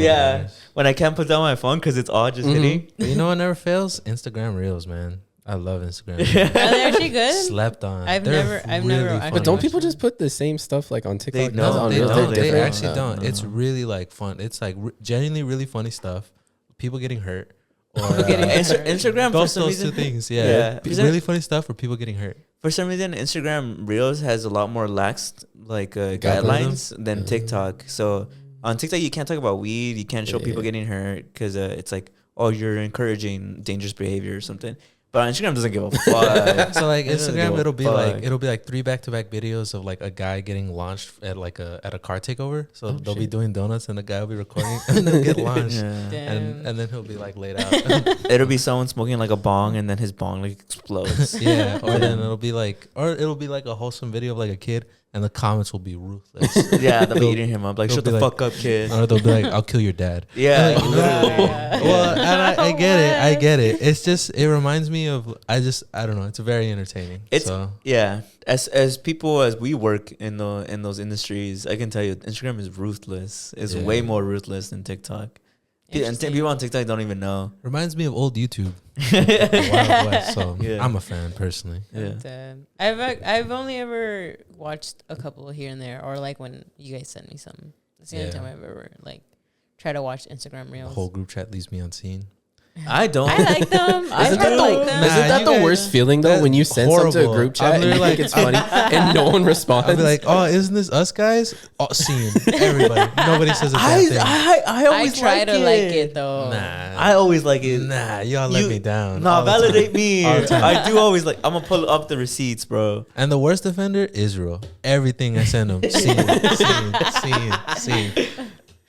when I can't put down my phone because it's all just hitting. But you know what never fails? Instagram Reels, man. I love Instagram. Are they actually good? Slept on. I've They're never really actually funny. But don't watched people them. just put the same stuff like on TikTok? They don't. No, they They're don't. They different. actually don't. No. It's really like fun. It's like genuinely really funny stuff. People getting hurt. Or, People getting hurt. Instagram for those some two reason. things. Yeah. Yeah. Really funny stuff or people getting hurt. For some reason, Instagram Reels has a lot more lax like guidelines than TikTok. So on TikTok, you can't talk about weed. You can't show people getting hurt because it's like, oh, you're encouraging dangerous behavior or something. But on Instagram doesn't give a fuck. So like It doesn't Instagram, give a it'll be fuck. like 3 back-to-back videos of like a guy getting launched at like at a car takeover. So they'll be doing donuts and the guy will be recording and they'll get launched. Yeah. Damn. And then he'll be like laid out. It'll be someone smoking like a bong and then his bong like explodes. Yeah. Or then it'll be like a wholesome video of like a kid and the comments will be ruthless. Yeah, they'll be eating him up. Like, they'll shut be the like- fuck up, kid. Or they'll be like, I'll kill your dad. Yeah, Like, literally. Well, and I get it. I get it. It's just, it reminds me of, I don't know. It's very entertaining. It's so. yeah. As people as we work in those industries, I can tell you, Instagram is ruthless. It's Yeah. way more ruthless than TikTok. And Interesting. people on TikTok don't even know. Reminds me of old YouTube. The Wild West, so Yeah. I'm a fan personally. Yeah. And, I've only ever watched a couple here and there, or like when you guys send me some. That's the only Yeah. time I've ever like try to watch Instagram The Reels. whole group chat leaves me unseen. I don't. I like them. I Isn't try that to like the, them. isn't that you the guys- worst feeling though that's when you send something to a horrible. group chat I'm and you literally think it's funny and no one responds? I'll be like, oh, isn't this us guys? Oh, seen. Everybody. Nobody says a damn thing. I I always try to like it though. Nah. I always like it. Nah, y'all let me down. Nah, all the time. validate me. All the time. I do always like. I'm gonna pull up the receipts, bro. And the worst offender, Israel. Everything I send him, seen.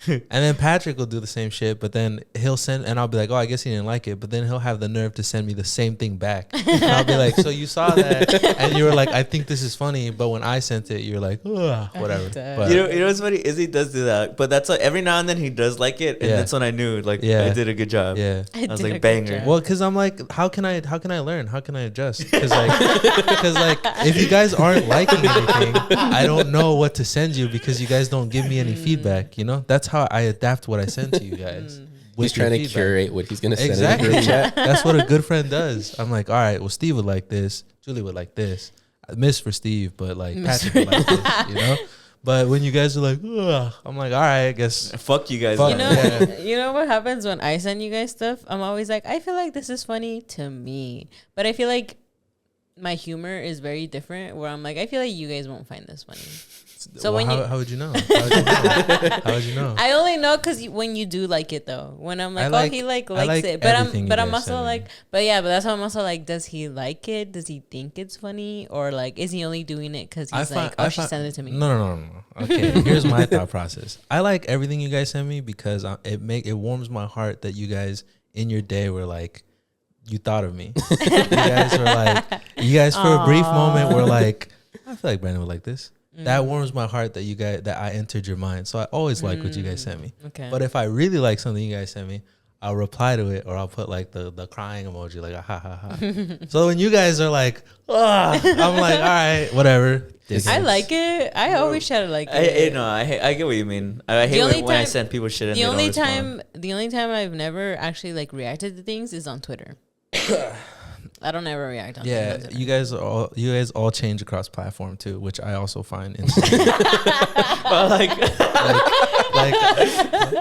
And then Patrick will do the same shit, but then he'll send, and I'll be like, oh, I guess he didn't like it. But then he'll have the nerve to send me the same thing back. And I'll be like, so you saw that, and you were like, I think this is funny. But when I sent it, you're like, ugh, whatever. Damn. But You know what's funny? Izzy does do that, but that's like every now and then he does like it, and Yeah. that's when I knew like Yeah. I did a good job. yeah. I was did a like good banger. job. Well, because I'm like, how can I learn? How can I adjust? Because like, if you guys aren't liking anything, I don't know what to send you because you guys don't give me any feedback. You know, that's how I adapt what I send to you guys. with He's trying your to feedback. curate what he's gonna send in the Exactly. group chat. That's what a good friend does. I'm like, all right, well, Steve would like this. Julie would like this. I miss for Steve, but like Miss Patrick would like this, you know? But when you guys are like, ugh, I'm like, all right, I guess. Fuck you guys. Fuck You man. know, Yeah. you know what happens when I send you guys stuff? I'm always like, I feel like this is funny to me, but I feel like my humor is very different. Where I'm like, I feel like you guys won't find this funny. So when how would you know? How would you know? How would you know? I only know because when you do like it though. When I'm like, I like- oh, he likes like it, but everything you I'm guys also send me. like, but yeah, but that's why I'm also like, does he like it? Does he think it's funny, or like, is he only doing it because he's like, oh, she sent it to me? No. Okay, here's my thought process. I like everything you guys send me because it warms my heart that you guys in your day were like, you thought of me. You guys for a brief moment were like, I feel like Brandon would like this. That warms my heart that I entered your mind. So I always like what you guys sent me. Okay. But if I really like something you guys sent me, I'll reply to it or I'll put like the crying emoji, like a ha ha ha. So when you guys are like, I'm like, all right, whatever. I like it. I always try to like I it. I get what you mean. I hate only when I time- send people shit and The they only don't respond. the only time I've never actually like reacted to things is on Twitter. I don't ever react on Yeah, things on you Twitter. guys all change across platform too, which I also find interesting. But like,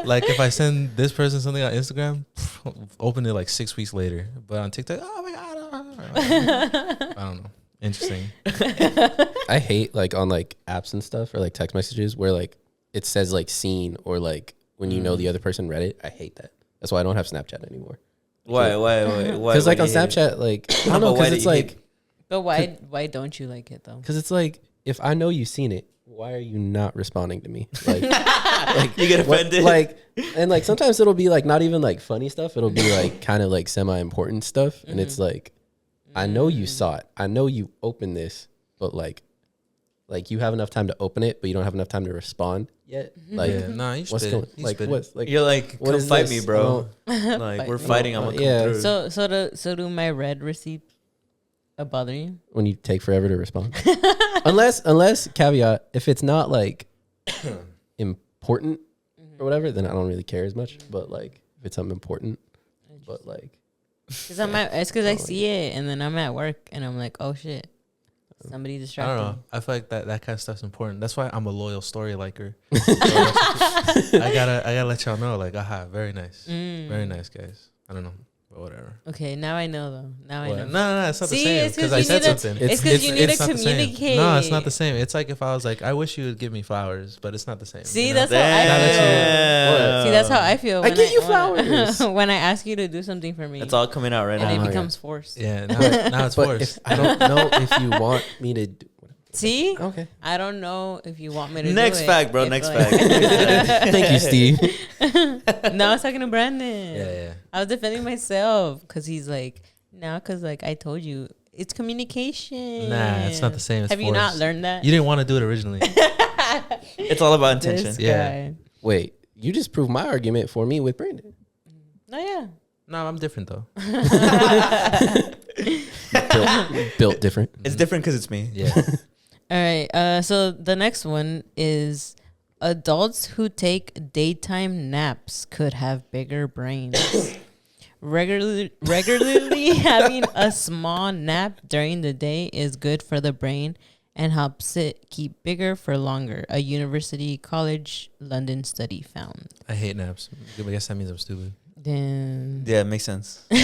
like if I send this person something on Instagram, open it like 6 weeks later. But on TikTok, oh my god, I don't know. Interesting. I hate like on like apps and stuff or like text messages where like it says like seen or like when you know the other person read it. I hate that. That's why I don't have Snapchat anymore. Why? Because like on Snapchat, like I don't know, because it's like. But why don't you like it though? Because it's like if I know you've seen it, why are you not responding to me? Like you get offended. And like sometimes it'll be like not even like funny stuff. It'll be like kind of like semi-important stuff, and it's like. I know you saw it. I know you opened this, but like you have enough time to open it, but you don't have enough time to respond yet. Like, Yeah, nah, you what's spit going? it. You Like, spit it. what's like? You're like, what come is fight this? me, bro. Like we're fighting. I'm gonna come through. So do my red receipts bother you? When you take forever to respond, unless caveat, if it's not like important or whatever, then I don't really care as much. But like if it's something important, but like. It's because I see it and then I'm at work and I'm like, oh shit, somebody I distracted. don't know. I feel like that kind of stuff's important. That's why I'm a loyal story liker. I gotta let y'all know. Like, aha, very nice, very nice, guys. I don't know, but whatever. Okay, now I know though. Now What? I know. No, it's not See, the same it's 'cause because I you said need to- something. it's 'cause you need to not the same. communicate. No, it's not the same. It's like if I was like, I wish you would give me flowers, but it's not the same. See, you know? that's how I feel. Damn. See, that's how I feel. I when get you when flowers. when I ask you to do something for me. That's all coming out right and now. it yeah. becomes forced. Yeah, now it's But forced. if I don't know if you want me to. See, Okay. I don't know if you want me to. Next do fact, it. bro. If, Next like- fact. Thank you, Steve. No, I was talking to Brandon. Yeah. I was defending myself because he's like, no, because like I told you, it's communication. Nah, it's not the same. It's Have you not forced. learned that? You didn't want to do it originally. It's all about intention. This Yeah. guy. Wait, you just proved my argument for me with Brandon. Oh yeah. No, I'm different though. Built different. It's different because it's me. Yeah. All right. So the next one is adults who take daytime naps could have bigger brains. Regularly having a small nap during the day is good for the brain and helps it keep bigger for longer. A University College London study found. I hate naps. I guess that means I'm stupid. Then Yeah, it makes sense. I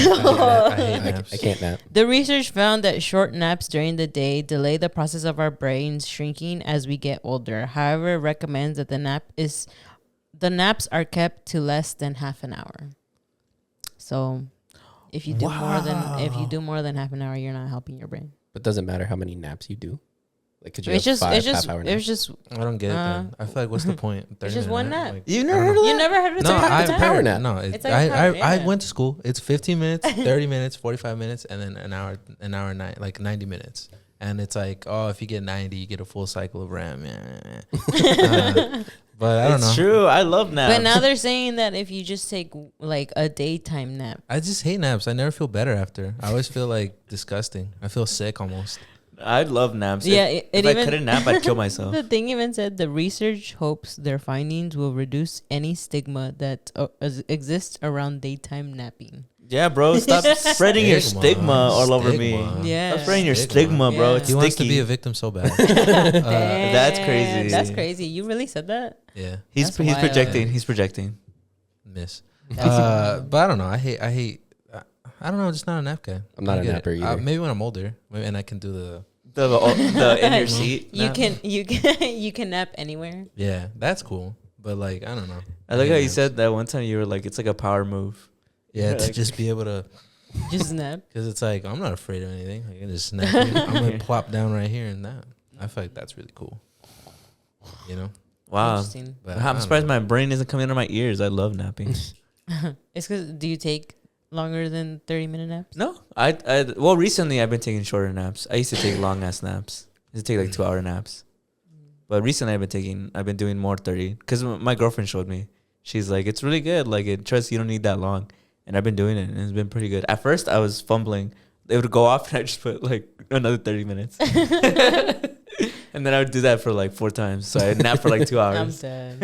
hate naps. I can't nap. the research found that short naps during the day delay the process of our brains shrinking as we get older. However, it recommends that the naps are kept to less than half an hour. So, if you do more than half an hour, you're not helping your brain. But doesn't matter how many naps you do. Like, could you It's have just, 5 it's just, half-hour it's naps? just. I don't get it. Then. I feel like what's the point? It's just 30-minute one nap. Like, You I never don't heard know. of that? You never heard of No, it's a power nap. No, It's like a power- I yeah. went to school. It's 15 minutes, 30 minutes, 45 minutes, and then an hour and like 90 minutes. And it's like, oh, if you get 90, you get a full cycle of RAM. But I don't know. It's true. I love naps. But now they're saying that if you just take like a daytime nap, I just hate naps. I never feel better after. I always feel like disgusting. I feel sick almost. I love naps. Yeah, If I couldn't nap, I'd kill myself. the thing even said the research hopes their findings will reduce any stigma that exists around daytime napping. Yeah, bro. Stop spreading your stigma all over me. Stigma. Yeah. Stop spreading your Stigma. stigma, bro. Yeah. It's He wants to sticky. be a victim so bad. That's Damn, crazy. That's crazy. You really said that? Yeah, He's That's wild. projecting. He's projecting. miss. That's But I don't know. I hate. I don't know. Just not a nap guy. I'm not I a get napper it. either. Maybe when I'm older, and I can do the. The in your seat. You nap. can you can nap anywhere. Yeah, that's cool. But like, I don't know. I like hate how you naps. said that one time. You were like, it's like a power move. Yeah, to like- just be able to, Just nap. because it's like I'm not afraid of anything. I can just snap. I'm gonna plop down right here and nap. I feel like that's really cool. You know. Wow. Interesting. But I I'm don't surprised know. my brain isn't coming out of my ears. I love napping. It's because do you take longer than 30-minute naps? No, well, recently I've been taking shorter naps. I used to take long ass naps. I used to take like 2-hour naps. But recently I've been doing more 30 because my girlfriend showed me. She's like, it's really good. Like, trust you don't need that long. And I've been doing it and it's been pretty good. At first I was fumbling. It would go off and I just put like another 30 minutes. And then I would do that for like 4 times. So I'd nap for like 2 I'm hours. dead.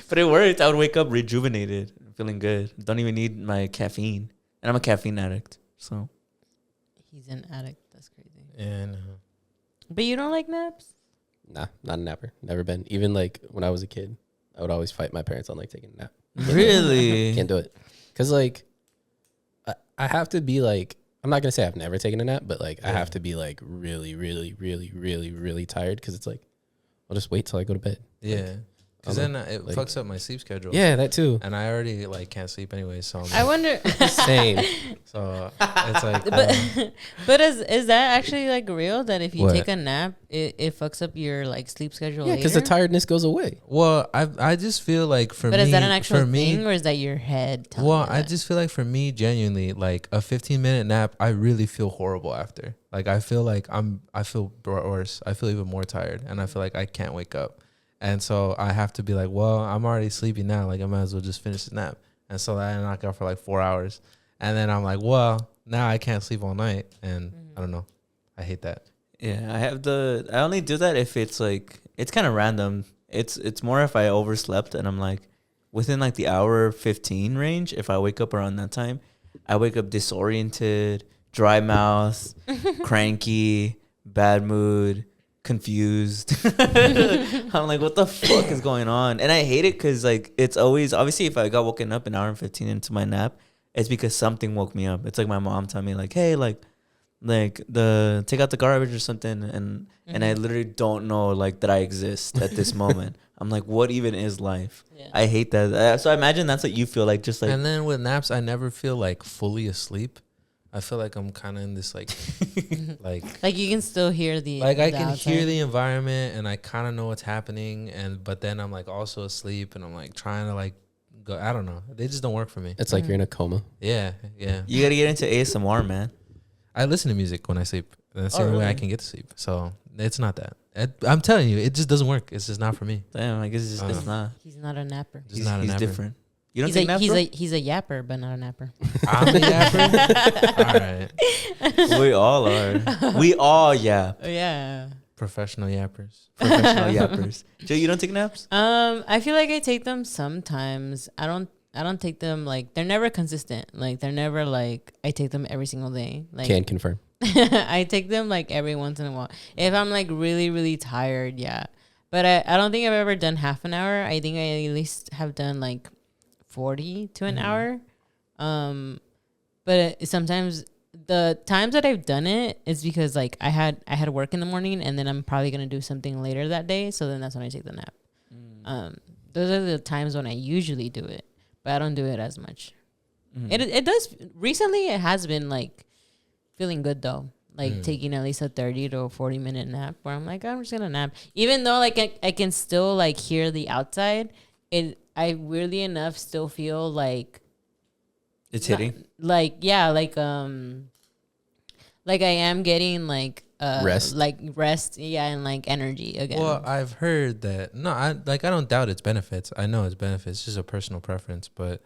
But it worked. I would wake up rejuvenated, feeling good. Don't even need my caffeine. And I'm a caffeine addict. So He's an addict. That's crazy. And But you don't like naps? Nah, not a napper. Never been. Even like when I was a kid, I would always fight my parents on like taking a nap. really, Can't do it. Cause like I have to be like I'm not gonna say I've never taken a nap, but like I have to be like really, really, really, really, really tired because it's like I'll just wait till I go to bed. Yeah. Because then it like, fucks up my sleep schedule. Yeah, that too. And I already like can't sleep anyway, so I wonder. Same. so it's like, But is that actually like real? That if you What? take a nap, it fucks up your like sleep schedule? Yeah, because the later? tiredness goes away. well, I just feel like for But me, is that an actual for me, thing, or is that your head? Telling well, you I that? just feel like for me, genuinely, like a 15-minute nap, I really feel horrible after. Like I feel like I feel worse. I feel even more tired, and I feel like I can't wake up. And so I have to be like, well, I'm already sleepy now. Like I might as well just finish the nap. And so I knock out for like 4 hours, and then I'm like, well, now I can't sleep all night, and I don't know. I hate that. Yeah, I only do that if it's like it's kind of random. It's more if I overslept and I'm like within like the hour 15 range. If I wake up around that time, I wake up disoriented, dry mouth, cranky, bad mood, confused. I'm like, what the fuck is going on? And I hate it because like it's always obviously if I got woken up an hour and 15 into my nap, it's because something woke me up. It's like my mom telling me like, hey, like the take out the garbage or something, and I literally don't know like that I exist at this moment. I'm like, what even is life? Yeah. I hate that. So I imagine that's what you feel like, just like And then with naps, I never feel like fully asleep. I feel like I'm kind of in this like Like you can still hear the like I the can outside. hear the environment and I kind of know what's happening, but then I'm like also asleep and I'm like trying to like go. I don't know. They just don't work for me. It's like you're in a coma. Yeah. you gotta get into ASMR, man. I listen to music when I sleep. That's the Oh, only way I really? can get to sleep. So it's not that. I'm telling you, it just doesn't work. It's just not for me. Damn, I guess it's, just, it's not. He's not a napper. Just not a He's napper. different. You don't He's take a, naps, he's bro? he's a yapper, but not a napper. I'm a yapper. All right. We all are. We all yap. Yeah. Professional yappers. Professional yappers. Joe, you don't take naps? I feel like I take them sometimes. I don't take them like they're never consistent. Like they're never like I take them every single day. Like Can confirm. I take them like every once in a while. If I'm like really, really tired, yeah. But I don't think I've ever done half an hour. I think I at least have done like 40 to an hour. But sometimes the times that I've done it is because like I had work in the morning and then I'm probably gonna do something later that day. So then that's when I take the nap. Those are the times when I usually do it, but I don't do it as much. It does recently. It has been like feeling good though. Like taking at least a 30 to a 40-minute nap where I'm like, I'm just gonna nap. Even though like I can still like hear the outside, I weirdly enough still feel like It's hitting. like yeah, like I am getting like rest, yeah, and like energy again. Well, I've heard that. No, I don't doubt its benefits. I know its benefits. It's just a personal preference. But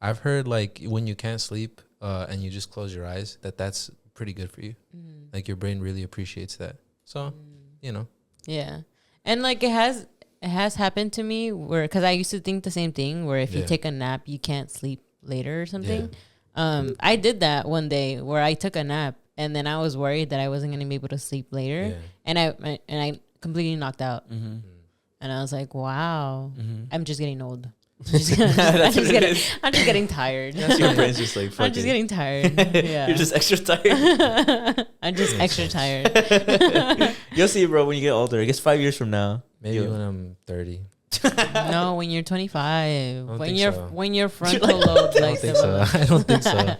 I've heard like when you can't sleep and you just close your eyes, that's pretty good for you. Like your brain really appreciates that. So, you know. Yeah, and like it has happened to me where because I used to think the same thing where if you take a nap you can't sleep later or something. I did that one day where I took a nap and then I was worried that I wasn't gonna be able to sleep later, and I completely knocked out, and I was like, wow, I'm just getting old. I'm just getting tired. Your brain's just like, fuck I'm just it. getting tired. Yeah. You're just extra tired. I'm just extra tired. You'll see, bro, when you get older. I guess 5 years from now. Maybe when I'm 30. No, when you're 25, don't when think you're so. when your frontal lobe I don't like think so. I don't think so.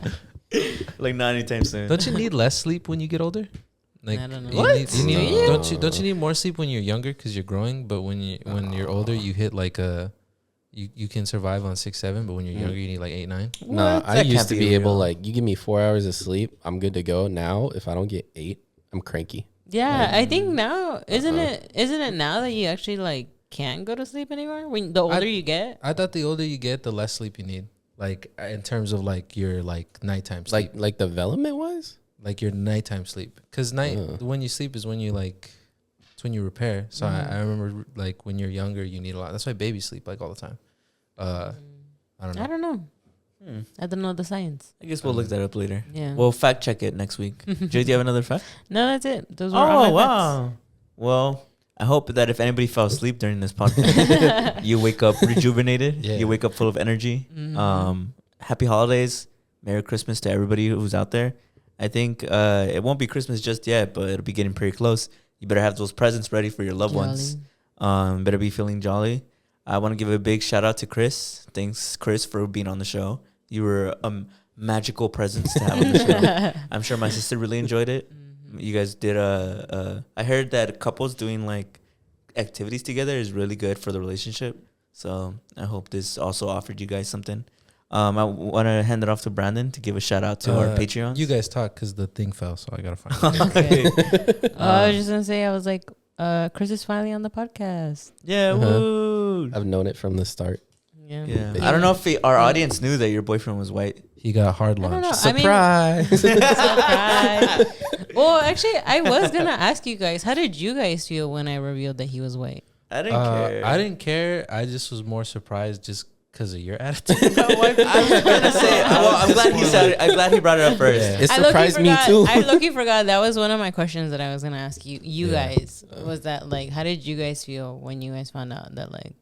Like not anytime soon. Don't you need less sleep when you get older? Like I don't know. you What? need- you need- No. don't you need more sleep when you're younger because you're growing? But when you're older, you hit like you can survive on 6-7. But when you're younger, you need like 8-9. Nah, What? I That used can't to be be able real. like you give me 4 hours of sleep, I'm good to go. Now, if I don't get 8, I'm cranky. Yeah, I think now isn't it now that you actually like can't go to sleep anymore when the older you get? I thought the older you get, the less sleep you need. Like in terms of like your like nighttime sleep, Like development wise. like your nighttime sleep. Because when you sleep is when you like it's when you repair. So I remember like when you're younger, you need a lot. That's why babies sleep like all the time. I don't know. I don't know. I don't know the science. I guess we'll look that up later. Yeah. We'll fact check it next week. Jay, do you have another fact? No, that's it. Those were all Oh, my facts. wow. Well, I hope that if anybody fell asleep during this podcast, you wake up rejuvenated. Yeah. You wake up full of energy. Happy holidays. Merry Christmas to everybody who's out there. I think it won't be Christmas just yet, but it'll be getting pretty close. You better have those presents ready for your loved ones. Better be feeling jolly. I want to give a big shout out to Chris. Thanks, Chris, for being on the show. You were magical presence to have on the show. I'm sure my sister really enjoyed it. You guys did I heard that couples doing like activities together is really good for the relationship. So I hope this also offered you guys something. I want to hand it off to Brandon to give a shout out to our Patreons. You guys talk because the thing fell, so I gotta find it. Okay. I was just gonna say, I was like, Chris is finally on the podcast. Yeah, woo. I've known it from the start. Yeah. I don't know if our audience knew that your boyfriend was white. He got hard I don't know. launch. Surprise! Surprise. Well, actually, I was gonna ask you guys, how did you guys feel when I revealed that he was white? I didn't care. I didn't care. I just was more surprised just because of your attitude. I was gonna say. Well, I'm glad he said it. I'm glad he brought it up first. Yeah. It surprised me too. I low-key forgot. That was one of my questions that I was gonna ask you. Yeah. Guys, was that like, how did you guys feel when you guys found out that like?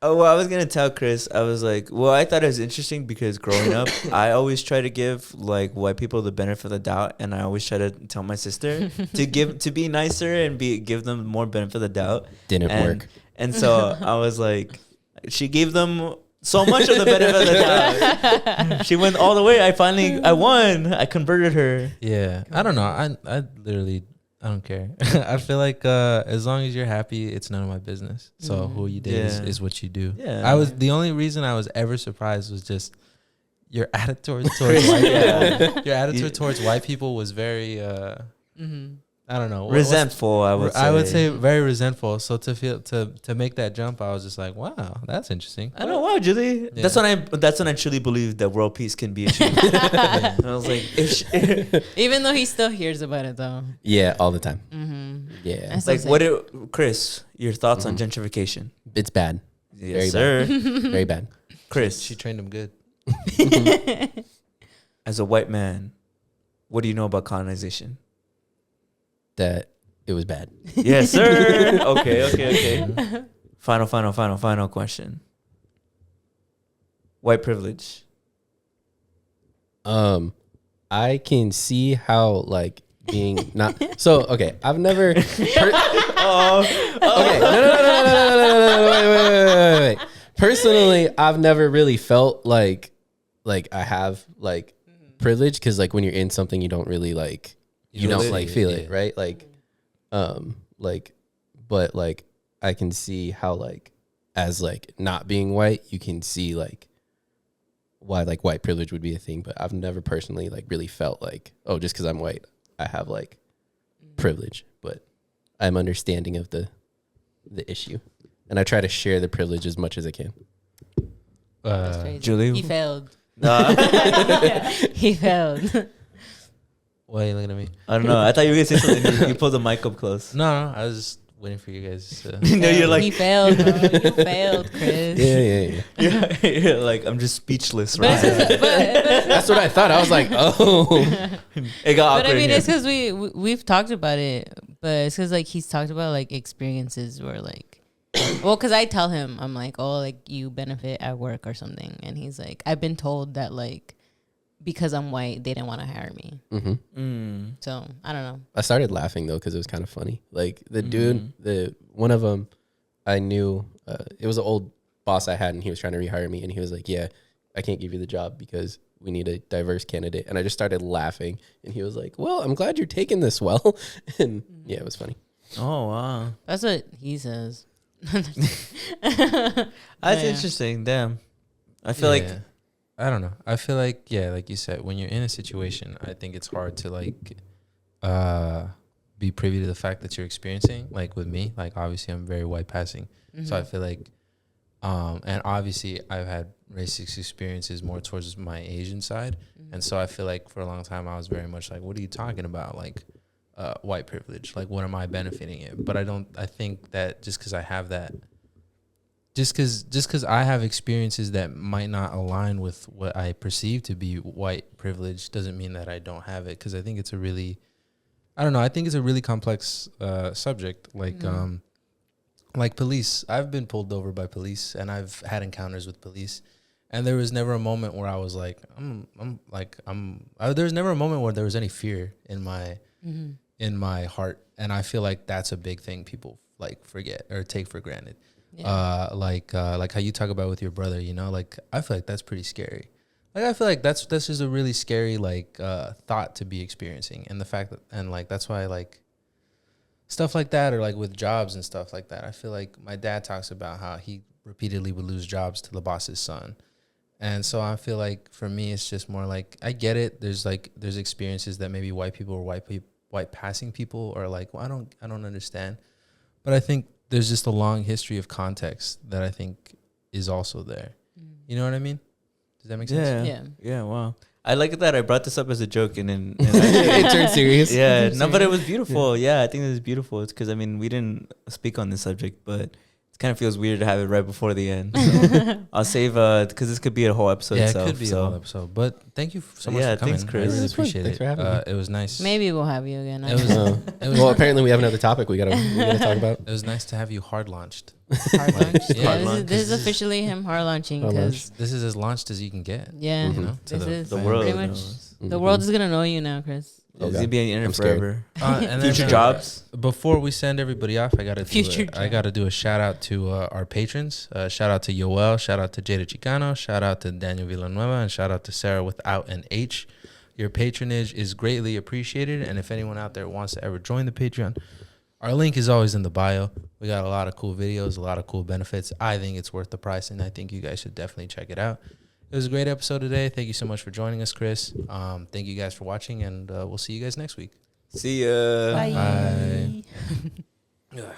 Oh, well, I was gonna tell Chris. I was like, well, I thought it was interesting because growing up, I always try to give like white people the benefit of the doubt, and I always try to tell my sister to be nicer and give them more benefit of the doubt. Didn't work. And so I was like, she gave them so much of the benefit of the doubt. She went all the way. I won. I converted her. Yeah, I don't know. I literally, I don't care. I feel like as long as you're happy, it's none of my business. So who you date is what you do. Yeah. The only reason I was ever surprised was just your attitude towards white people. Your attitude towards white people was very I don't know, resentful. I would say very resentful. So to make that jump, I was just like, wow, that's interesting. I know. Wow, Julie. Yeah. That's when I truly believe that world peace can be achieved. Yeah. And I was like, Even though he still hears about it though. Yeah, all the time. Yeah, That's like, Chris, your thoughts on gentrification? it's bad. Yes, Very sir. Very bad. Chris, She trained him good. as a white man, what do you know about colonization? That it was bad. Yes, sir. Okay. Final question. White privilege. I can see how like being not so okay. I've never. Okay, no. Wait. Personally, I've never really felt like I have like privilege because like when you're in something, you don't really like. You don't like feel it, right? Like, but like I can see how like as like not being white, you can see like why like white privilege would be a thing. But I've never personally like really felt like, oh, just because I'm white, I have like privilege. But I'm understanding of the issue, and I try to share the privilege as much as I can. That's crazy. Julie? He failed. I He failed. Why are you looking at me? don't know. I thought you were gonna say something. You pulled the mic up close. No, I was just waiting for you guys to. No, you're like he failed, bro. You failed, Chris. Yeah. you're like I'm just speechless, But, right? it's 'cause- but That's what I thought. I was like, oh. It got but I awkward. mean, here. it's because we've talked about it, but it's because like he's talked about like experiences where like, well, because I tell him I'm like, oh, like you benefit at work or something, and he's like, I've been told that like because I'm white, they didn't want to hire me. So I don't know. I started laughing though because it was kind of funny. Like the dude, one of them, I knew it was an old boss I had, and he was trying to rehire me, and he was like, "Yeah, I can't give you the job because we need a diverse candidate." And I just started laughing, and he was like, "Well, I'm glad you're taking this well." And yeah, it was funny. Oh wow, That's what he says. that's interesting. Damn, I feel like I don't know. I feel like like you said, when you're in a situation, I think it's hard to like be privy to the fact that you're experiencing. Like with me, like obviously I'm very white passing, so I feel like, and obviously I've had racist experiences more towards my Asian side, and so I feel like for a long time I was very much like, what are you talking about, like white privilege? Like what am I benefiting it? But I think that just because I have that. Just because I have experiences that might not align with what I perceive to be white privilege doesn't mean that I don't have it. Because I think it's a really, I don't know. I think it's a really complex subject. Like police. I've been pulled over by police, and I've had encounters with police. And there was never a moment where I was like, there was never a moment where there was any fear in my heart. And I feel like that's a big thing people like forget or take for granted. Yeah. Like how you talk about with your brother, you know, like I feel like that's pretty scary. Like I feel like that's just a really scary like thought to be experiencing, and the fact that and like that's why like stuff like that, or like with jobs and stuff like that. I feel like my dad talks about how he repeatedly would lose jobs to the boss's son, and so I feel like for me it's just more like I get it. There's experiences that maybe white people or white passing people are like, well, I don't understand, but I think there's just a long history of context that I think is also there. You know what I mean? Does that make sense? Yeah. Wow. I like that I brought this up as a joke and then it turned serious. Yeah. No, but it was beautiful. Yeah, I think it was beautiful. It's because I mean we didn't speak on this subject, but it kind of feels weird to have it right before the end. So I'll save because this could be a whole episode. Yeah, it could be a whole episode. But thank you so much for coming. Thanks, Chris. I really appreciate Thanks it. for having me. It was nice. Maybe we'll have you again. It was well, apparently we have another topic we gotta talk about. It was nice to have you hard launched. Hard launched. Yeah, Hard launched. This is officially him hard launching because this is as launched as you can get. Yeah, you know, this is the world. pretty much the world is gonna know you now, Chris. It's gonna be on the internet forever. And Future jobs. Before we send everybody off, I gotta do a shout out to our patrons. Shout out to Yoel. Shout out to Jada Chicano. Shout out to Daniel Villanueva, and shout out to Sara without an H. Your patronage is greatly appreciated, and if anyone out there wants to ever join the Patreon, our link is always in the bio. We got a lot of cool videos, a lot of cool benefits. I think it's worth the price, and I think you guys should definitely check it out. It was a great episode today. Thank you so much for joining us, Chris. Thank you guys for watching, and we'll see you guys next week. See ya. Bye. Bye.